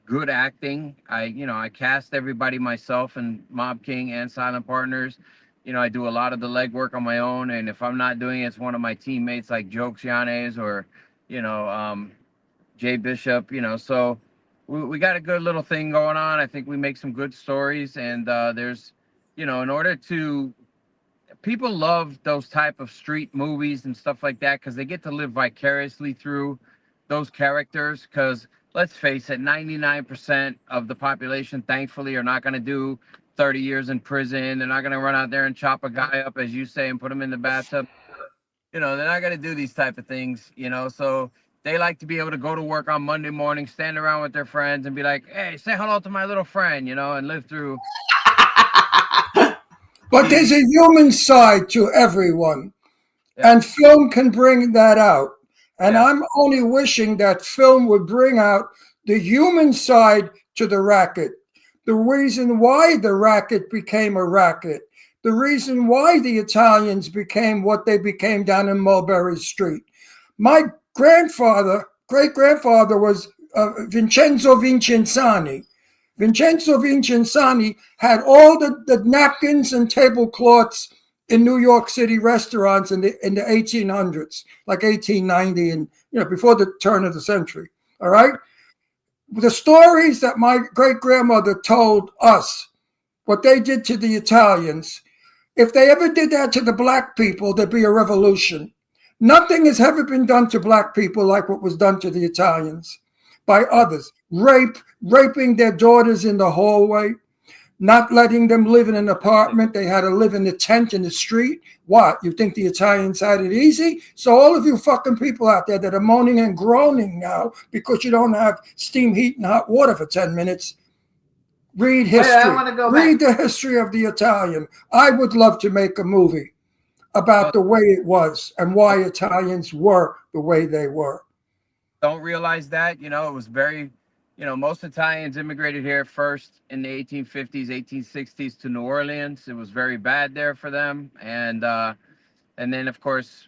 good acting. I cast everybody myself in Mob King and Silent Partners. I do a lot of the legwork on my own, and if I'm not doing it, it's one of my teammates like Joe Xianes or Jay Bishop. So we got a good little thing going on. I think we make some good stories, and there's in order to people love those type of street movies and stuff like that because they get to live vicariously through those characters. Because let's face it, 99% of the population, thankfully, are not going to do 30 years in prison. They're not going to run out there and chop a guy up, as you say, and put him in the bathtub. They're not going to do these type of things, so they like to be able to go to work on Monday morning, stand around with their friends and be like, hey, say hello to my little friend, and live through. But there's a human side to everyone, and film can bring that out. And I'm only wishing that film would bring out the human side to the racket, the reason why the racket became a racket, the reason why the Italians became what they became down in Mulberry Street. My grandfather, great-grandfather, was Vincenzo Vincenzani. Vincenzo Vincenzani had all the napkins and tablecloths in New York City restaurants in the 1800s, like 1890, and before the turn of the century. All right, the stories that my great-grandmother told us, what they did to the Italians, if they ever did that to the black people, there'd be a revolution. Nothing has ever been done to black people like what was done to the Italians by others. Raping their daughters in the hallway, not letting them live in an apartment. They had to live in a tent in the street. What? You think the Italians had it easy? So all of you fucking people out there that are moaning and groaning now because you don't have steam, heat, and hot water for 10 minutes, read history. I want to go read back. the history of the Italian. I would love to make a movie about the way it was and why Italians were the way they were. Don't realize that, it was very, most Italians immigrated here first in the 1850s, 1860s to New Orleans. It was very bad there for them. And then, of course,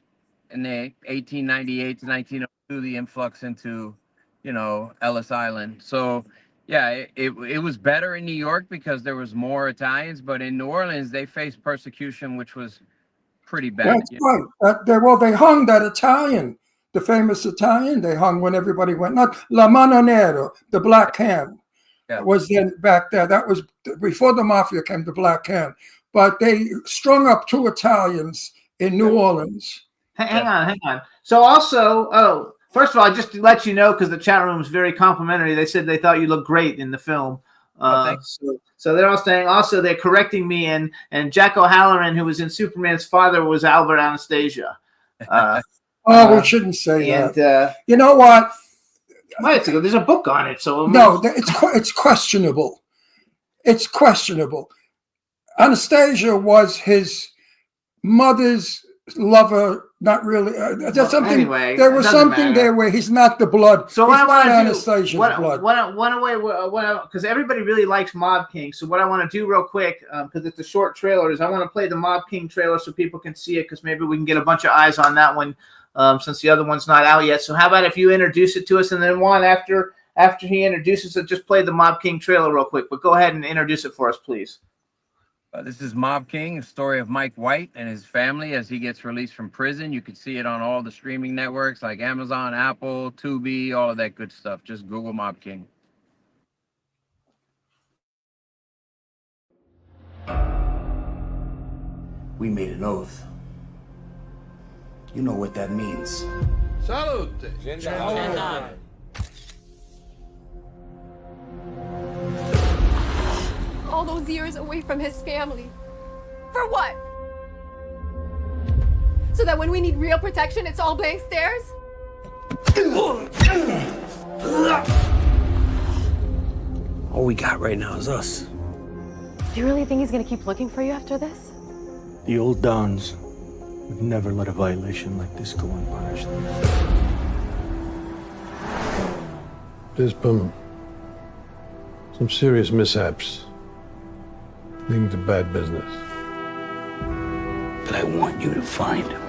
in the 1898 to 1902, the influx into, Ellis Island. So, yeah, it was better in New York because there was more Italians. But in New Orleans, they faced persecution, which was pretty bad. That's right. They hung that Italian, the famous Italian. They hung when everybody went, not La Mano Nera, the Black Hand, was then back there. That was before the mafia came, the Black Hand. But they strung up 2 Italians in New Orleans. Hang on. So also, first of all, just to let you know, because the chat room is very complimentary, they said they thought you looked great in the film. So they're all saying, also they're correcting me, and Jack O'Halloran, who was in Superman's father, was Albert Anastasia. We shouldn't say that. You know what? There's a book on it, so no, it's questionable. It's questionable. Anastasia was his mother's lover. Not really. There's something. Anyway, there was something there where he's not the blood. So what I want to do, Anastasia's blood. Because everybody really likes Mob King. So what I want to do real quick, because it's a short trailer, is I want to play the Mob King trailer so people can see it, because maybe we can get a bunch of eyes on that one, since the other one's not out yet. So how about if you introduce it to us, and then Juan, after he introduces it, just play the Mob King trailer real quick. But go ahead and introduce it for us, please. This is Mob King, a story of Mike White and his family as he gets released from prison. You can see it on all the streaming networks like Amazon, Apple, Tubi, all of that good stuff. Just Google Mob King. We made an oath. You know what that means. Salute. All those years away from his family. For what? So that when we need real protection, it's all blank stares? All we got right now is us. Do you really think he's gonna keep looking for you after this? The old Dons would never let a violation like this go unpunished. There's been some serious mishaps leading to bad business. But I want you to find him.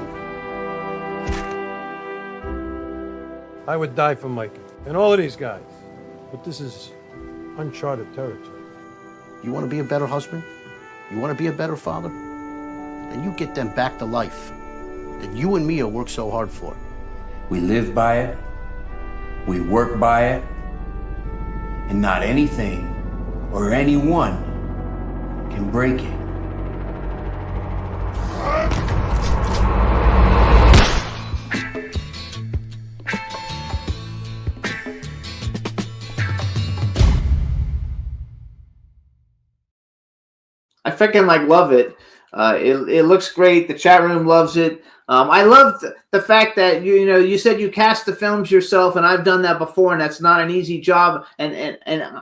I would die for Mike and all of these guys. But this is uncharted territory. You want to be a better husband? You want to be a better father? Then you get them back to life that you and Mia worked so hard for. We live by it. We work by it. And not anything or anyone can break it. I freaking love it. It looks great. The chat room loves it. I love the fact that you said you cast the films yourself, and I've done that before, and that's not an easy job. And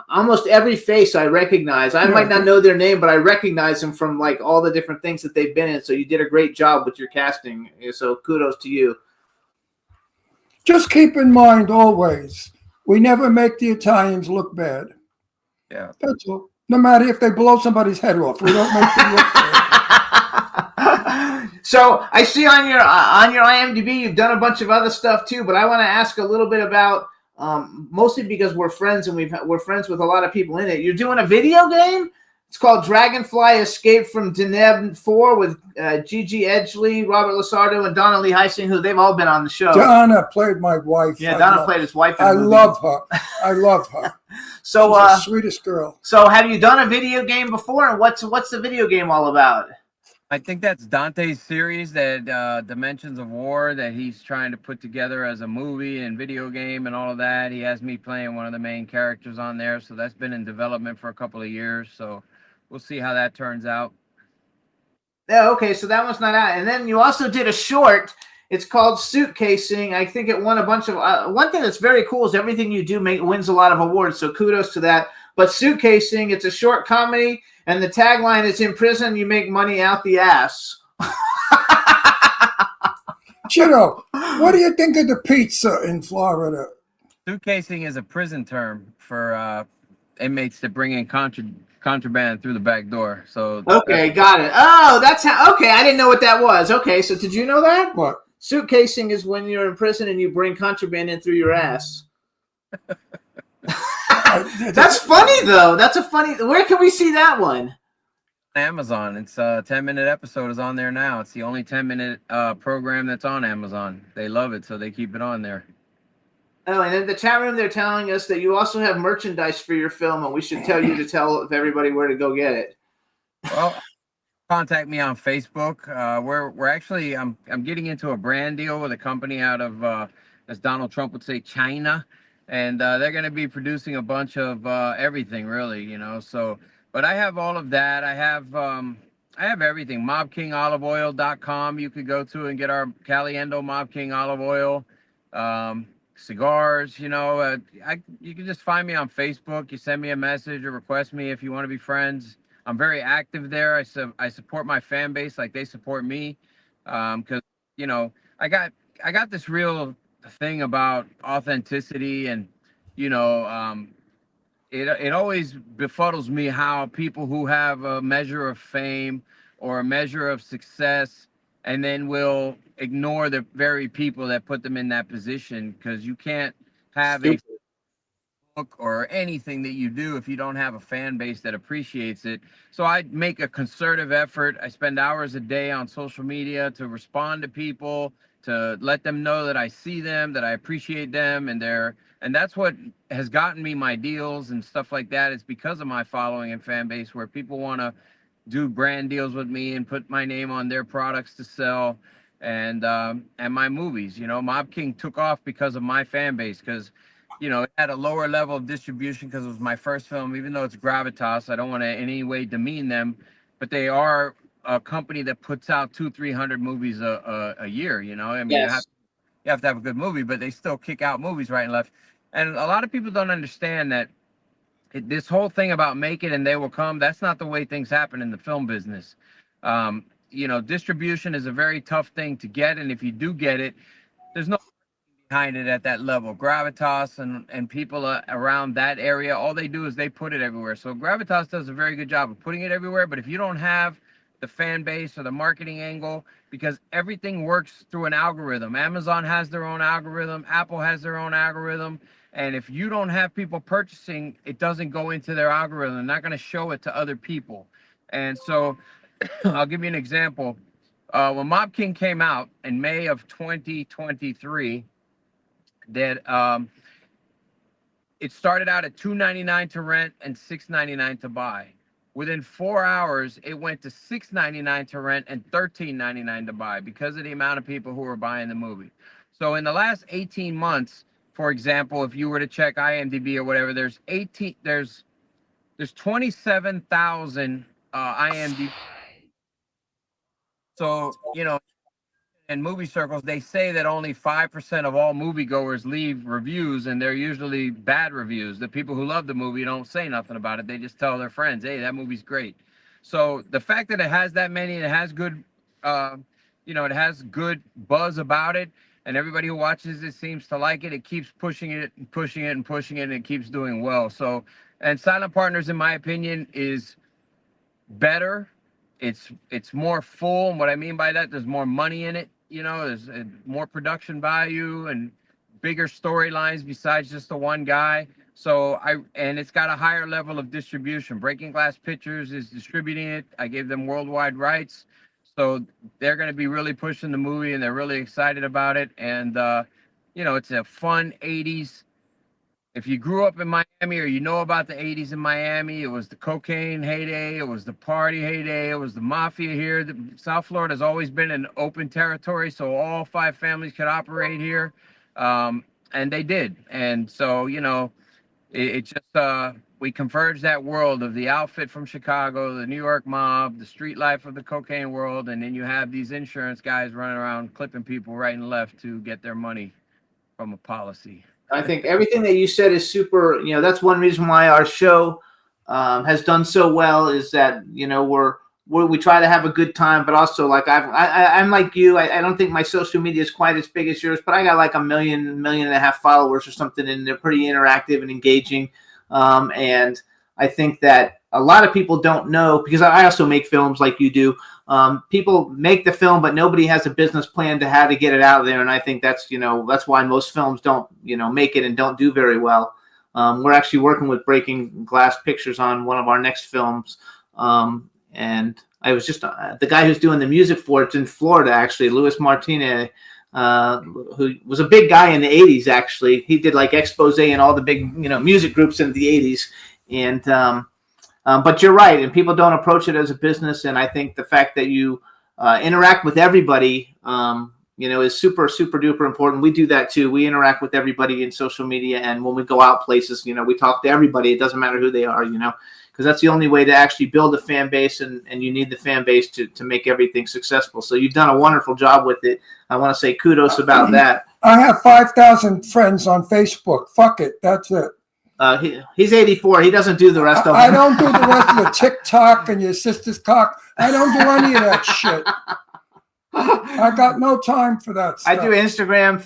almost every face I recognize. I might not know their name, but I recognize them from all the different things that they've been in. So you did a great job with your casting. So kudos to you. Just keep in mind always, we never make the Italians look bad. Yeah. That's all. No matter if they blow somebody's head off, we don't make them look bad. So I see on your IMDb you've done a bunch of other stuff too, but I want to ask a little bit about mostly because we're friends and we're friends with a lot of people in it. You're doing a video game. It's called Dragonfly Escape from Deneb 4 with Gigi Edgley, Robert Lasardo, and Donna Lee Heising, who they've all been on the show. Donna played my wife. Yeah, Donna played his wife. In I the movie. love her. I love her. So, she's the sweetest girl. So, have you done a video game before? And what's the video game all about? I think that's Dante's series, that Dimensions of War, that he's trying to put together as a movie and video game and all of that. He has me playing one of the main characters on there, so that's been in development for a couple of years. So we'll see how that turns out. Yeah, okay, so that one's not out. And then you also did a short. It's called Suitcasing. I think it won a bunch of. One thing that's very cool is everything you do wins a lot of awards. So kudos to that. But Suitcasing, it's a short comedy, and the tagline is: "In prison, you make money out the ass." Ciro, what do you think of the pizza in Florida? Suitcasing is a prison term for inmates that bring in contraband through the back door. So okay, got it. Oh, that's how. Okay, I didn't know what that was. Okay, so did you know that? What? Suitcasing is when you're in prison and you bring contraband in through your ass. That's funny though. That's a funny. Where can we see that one? Amazon. It's a 10-minute episode is on there now. It's the only 10-minute program that's on Amazon. They love it, so they keep it on there. Oh, and in the chat room, they're telling us that you also have merchandise for your film, and we should tell you to tell everybody where to go get it. Well, contact me on Facebook. We're actually I'm getting into a brand deal with a company out of as Donald Trump would say, China, and they're going to be producing a bunch of everything, really, you know. So, but I have all of that. I have everything. MobKingOliveOil.com. You could go to and get our Caliendo Mob King olive oil. Cigars, you know. You can just find me on Facebook. You send me a message or request me if you want to be friends. I'm very active there. I support my fan base like they support me, because you know I got this real thing about authenticity, and you know it always befuddles me how people who have a measure of fame or a measure of success and then will ignore the very people that put them in that position, because you can't have a book or anything that you do if you don't have a fan base that appreciates it. So I make a concerted effort. I spend hours a day on social media to respond to people, to let them know that I see them, that I appreciate them, and that's what has gotten me my deals and stuff like that. It's because of my following and fan base, where people want to do brand deals with me and put my name on their products to sell, and my movies. You know, Mob King took off because of my fan base, because you know, it had a lower level of distribution because it was my first film. Even though it's Gravitas, I don't want to in any way demean them, but they are a company that puts out 200-300 movies a year. You know, I mean, yes. you have to have a good movie, but they still kick out movies right and left. And a lot of people don't understand that this whole thing about make it and they will come, that's not the way things happen in the film business. You know, distribution is a very tough thing to get, and if you do get it, there's no behind it at that level. Gravitas and people around that area, all they do is they put it everywhere. So Gravitas does a very good job of putting it everywhere, but if you don't have the fan base or the marketing angle, because everything works through an algorithm. Amazon has their own algorithm, Apple has their own algorithm, and if you don't have people purchasing, it doesn't go into their algorithm. They're not going to show it to other people. And so I'll give you an example. When Mob King came out in May of 2023, that it started out at $2.99 to rent and $6.99 to buy. Within 4 hours, it went to $6.99 to rent and $13.99 to buy, because of the amount of people who were buying the movie. So in the last 18 months, for example, if you were to check IMDb or whatever, there's 27,000 IMDb. So, you know, in movie circles, they say that only 5% of all moviegoers leave reviews, and they're usually bad reviews. The people who love the movie don't say nothing about it. They just tell their friends, hey, that movie's great. So the fact that it has that many and it has good, you know, it has good buzz about it, and everybody who watches it seems to like it. It keeps pushing it and pushing it and pushing it, and it keeps doing well. So, and Silent Partners, in my opinion, is better. It's more full, and what I mean by that, there's more money in it. You know, there's more production value and bigger storylines besides just the one guy. So and it's got a higher level of distribution. Breaking Glass Pictures is distributing it. I gave them worldwide rights, so they're going to be really pushing the movie, and they're really excited about it. And you know, it's a fun 80s. If you grew up in Miami or you know about the 80s in Miami, it was the cocaine heyday, it was the party heyday, it was the mafia here. South Florida has always been an open territory, so all 5 families could operate here, and they did. And so, you know, it just we converged that world of the outfit from Chicago, the New York mob, the street life of the cocaine world, and then you have these insurance guys running around clipping people right and left to get their money from a policy. I think everything that you said is super. You know, that's one reason why our show has done so well, is that, you know, we try to have a good time, but also, like, I'm like you. I don't think my social media is quite as big as yours, but I got like 1.5 million followers or something, and they're pretty interactive and engaging. And I think that a lot of people don't know, because I also make films like you do. People make the film, but nobody has a business plan to how to get it out there. And I think that's, you know, that's why most films don't, you know, make it and don't do very well. We're actually working with Breaking Glass Pictures on one of our next films. And I was just the guy who's doing the music for it's in Florida, actually, Luis Martinez, who was a big guy in the 80s, actually. He did like Expose and all the big, you know, music groups in the 80s. And but you're right, and people don't approach it as a business. And I think the fact that you interact with everybody, you know, is super, super duper important. We do that too. We interact with everybody in social media, and when we go out places, you know, we talk to everybody. It doesn't matter who they are, you know, because that's the only way to actually build a fan base, and you need the fan base to make everything successful. So you've done a wonderful job with it. I want to say kudos about that. I have 5,000 friends on Facebook. Fuck it, that's it. He's 84. He doesn't do the rest of them. I don't do the rest of the TikTok and your sister's cock. I don't do any of that shit. I got no time for that stuff. I do Instagram,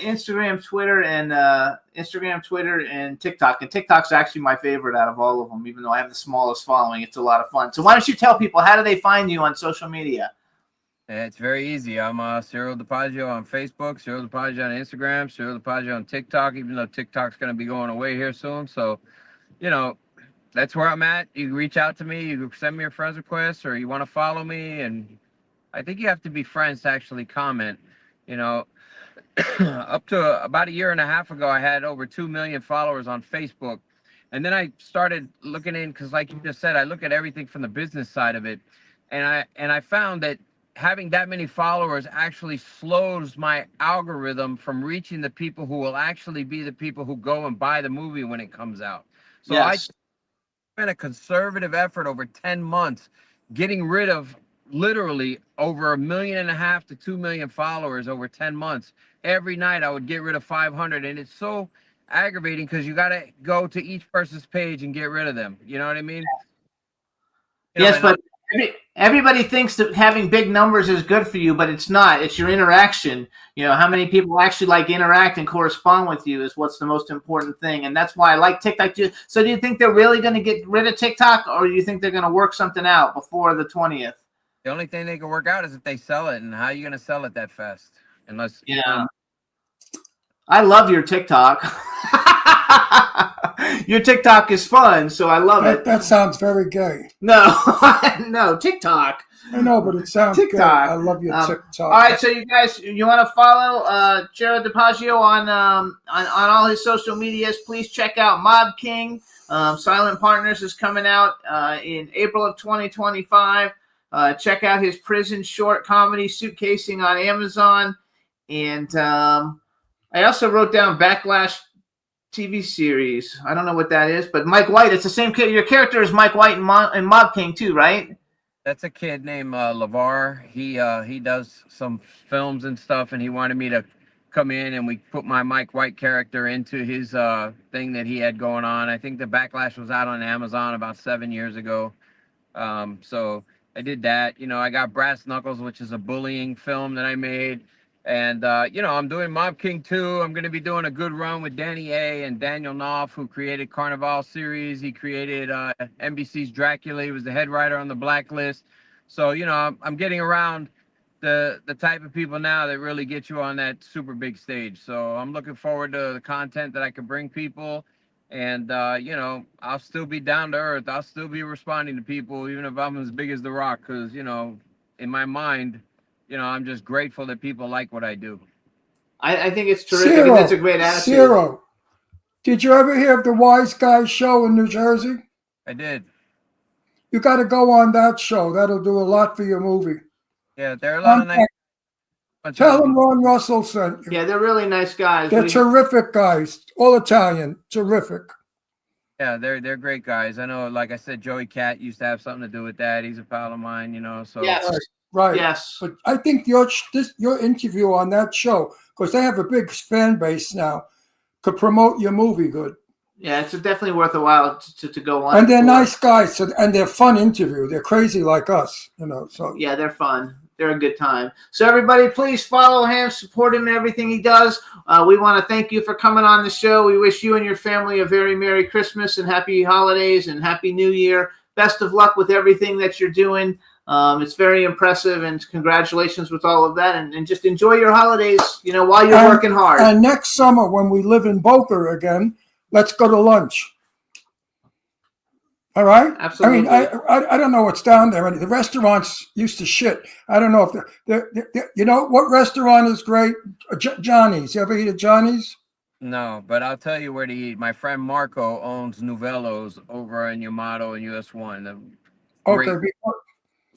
Instagram, Twitter, and TikTok. And TikTok's actually my favorite out of all of them, even though I have the smallest following. It's a lot of fun. So why don't you tell people, how do they find you on social media? It's very easy. I'm Ciro Dapagio on Facebook, Ciro Dapagio on Instagram, Ciro Dapagio on TikTok, even though TikTok's going to be going away here soon. So, you know, that's where I'm at. You can reach out to me. You can send me a friend request, or you want to follow me. And I think you have to be friends to actually comment. You know, up to about 1.5 years ago, I had over 2 million followers on Facebook. And then I started looking in, because like you just said, I look at everything from the business side of it. And I found that having that many followers actually slows my algorithm from reaching the people who will actually be the people who go and buy the movie when it comes out. So yes. I spent a conservative effort over 10 months getting rid of literally over 1.5 million to 2 million followers over 10 months. Every night I would get rid of 500, and it's so aggravating because you got to go to each person's page and get rid of them. You know what I mean? You yes, but everybody thinks that having big numbers is good for you, but it's not. It's your interaction. You know, how many people actually like interact and correspond with you is what's the most important thing. And that's why I like TikTok too. So do you think they're really going to get rid of TikTok, or do you think they're going to work something out before the 20th? The only thing they can work out is if they sell it, and how are you going to sell it that fast? Unless I love your TikTok. Your TikTok is fun, so I love it. That sounds very gay. No, no, TikTok. I know, but it sounds TikTok. Gay. I love your TikTok. All right, so you guys, you want to follow Ciro Dapagio on all his social medias? Please check out Mob King. Silent Partners is coming out in April of 2025. Check out his prison short comedy Suitcasing on Amazon. And I also wrote down Backlash TV series. I don't know what that is, but Mike White. It's the same kid. Your character is Mike White in Mob King too, right? That's a kid named LeVar. He does some films and stuff, and he wanted me to come in, and we put my Mike White character into his thing that he had going on. I think the Backlash was out on Amazon about 7 years ago. So I did that. You know, I got Brass Knuckles, which is a bullying film that I made. And, I'm doing Mob King 2. I'm going to be doing a good run with Danny A. and Daniel Knopf, who created Carnival series. He created NBC's Dracula. He was the head writer on The Blacklist. So, I'm getting around the type of people now that really get you on that super big stage. So I'm looking forward to the content that I can bring people. And, I'll still be down to earth. I'll still be responding to people, even if I'm as big as The Rock, because, in my mind, I'm just grateful that people like what I do. I think it's terrific. And that's a great attitude. Ciro, did you ever hear of the Wise Guys show in New Jersey? I did. You got to go on that show. That'll do a lot for your movie. Yeah, there are a lot of nice. Tell them Ron Russell sent you. Yeah, they're really nice guys. They're terrific guys. All Italian. Terrific. Yeah, they're great guys. I know, like I said, Joey Cat used to have something to do with that. He's a pal of mine, So yes. Right. Yes. But I think your interview on that show, because they have a big fan base now, could promote your movie good. Yeah, it's definitely worth a while to go on. And they're nice guys, and they're fun interview. They're crazy like us, So yeah, they're fun. They're a good time. So everybody, please follow him, support him in everything he does. We want to thank you for coming on the show. We wish you and your family a very Merry Christmas and Happy Holidays and Happy New Year. Best of luck with everything that you're doing. It's very impressive, and congratulations with all of that. And just enjoy your holidays, while you're working hard. And next summer, when we live in Boca again, let's go to lunch. All right? Absolutely. I mean, I don't know what's down there. The restaurants used to shit. I don't know if they're what restaurant is great? Johnny's. You ever eat at Johnny's? No, but I'll tell you where to eat. My friend Marco owns Nuvello's over in Yamato and US 1. Okay.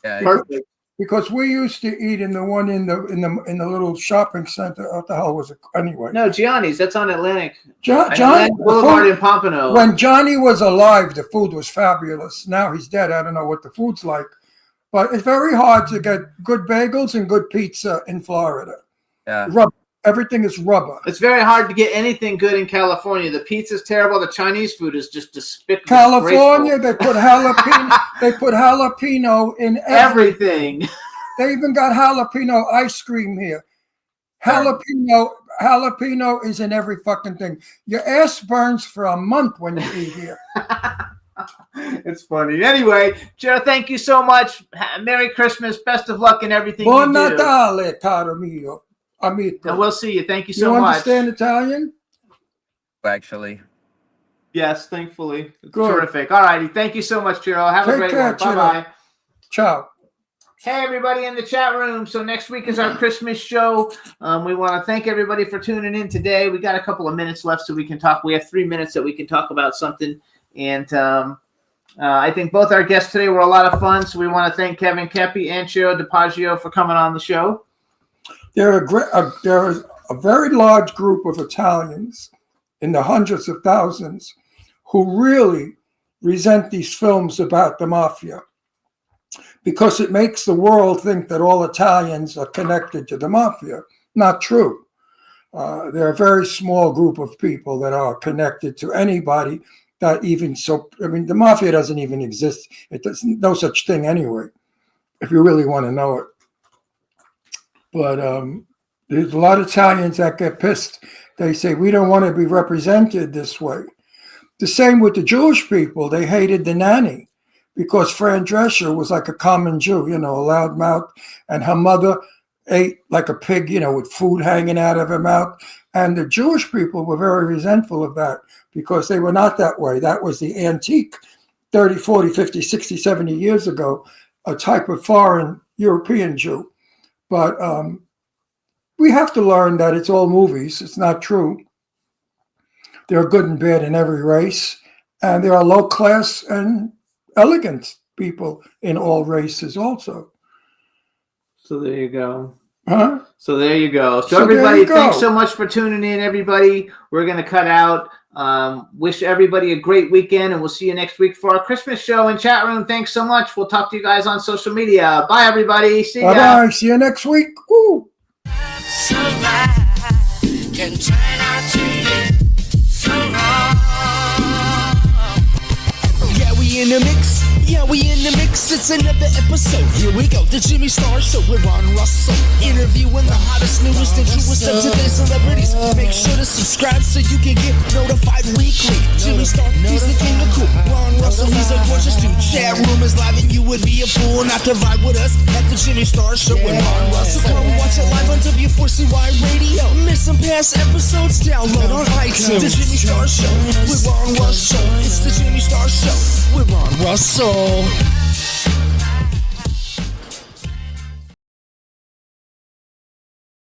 Yeah, perfect. Because we used to eat in the one in the little shopping center. What the hell was it? Anyway. No, Gianni's. That's on Atlantic. Johnny Boulevard in Pompano. When Johnny was alive, the food was fabulous. Now he's dead. I don't know what the food's like. But it's very hard to get good bagels and good pizza in Florida. Yeah. Everything is rubber. It's very hard to get anything good in California. The pizza's terrible. The Chinese food is just despicable. California, they put jalapeno. They put jalapeno in everything. They even got jalapeno ice cream here. Jalapeno is in every fucking thing. Your ass burns for a month when you eat here. It's funny. Anyway, Joe, thank you so much. Merry Christmas. Best of luck in everything Buon you do. Natale, caro mio. Amico. And we'll see you. Thank you so much. You understand Italian? Actually. Yes, thankfully. Good. Terrific. All righty. Thank you so much, Ciro. Have a great one. Bye-bye. Ciao. Hey, everybody in the chat room. So next week is our Christmas show. We want to thank everybody for tuning in today. We got a couple of minutes left so we can talk. We have 3 minutes that we can talk about something. And I think both our guests today were a lot of fun. So we want to thank Kevin Keppy and Ciro Dapagio for coming on the show. There is a very large group of Italians in the hundreds of thousands who really resent these films about the mafia because it makes the world think that all Italians are connected to the mafia. Not true. There are a very small group of people that are connected to anybody. Not even so. I mean, the mafia doesn't even exist. It doesn't. No such thing anyway. If you really want to know it. But there's a lot of Italians that get pissed. They say, we don't want to be represented this way. The same with the Jewish people. They hated the nanny because Fran Drescher was like a common Jew, a loudmouth. And her mother ate like a pig, with food hanging out of her mouth. And the Jewish people were very resentful of that because they were not that way. That was the antique 30, 40, 50, 60, 70 years ago, a type of foreign European Jew. But we have to learn that it's all movies. It's not true. There are good and bad in every race. And there are low class and elegant people in all races also. So there you go. Huh? So there you go. So everybody, thanks so much for tuning in, everybody. We're going to cut out. Wish everybody a great weekend, and we'll see you next week for our Christmas show in chat room. Thanks so much. We'll talk to you guys on social media. Bye, everybody. See ya. Bye-bye. See you next week. Woo. Can turn out to be so wrong. Yeah, we in the mix. Yeah, we in the mix, it's another episode. Here we go, the Jimmy Star Show with Ron Russell. Interviewing the hottest, newest, and truest of today's celebrities. Make sure to subscribe so you can get notified weekly. Jimmy Star, he's the king of cool. Ron Russell, he's a gorgeous dude. Chat room is live and you would be a fool not to vibe with us at the Jimmy Star Show with Ron Russell. Come watch it live on W4CY Radio. Miss some past episodes, download on iTunes. The Jimmy Star Show with Ron Russell. It's the Jimmy Star Show with Ron Russell.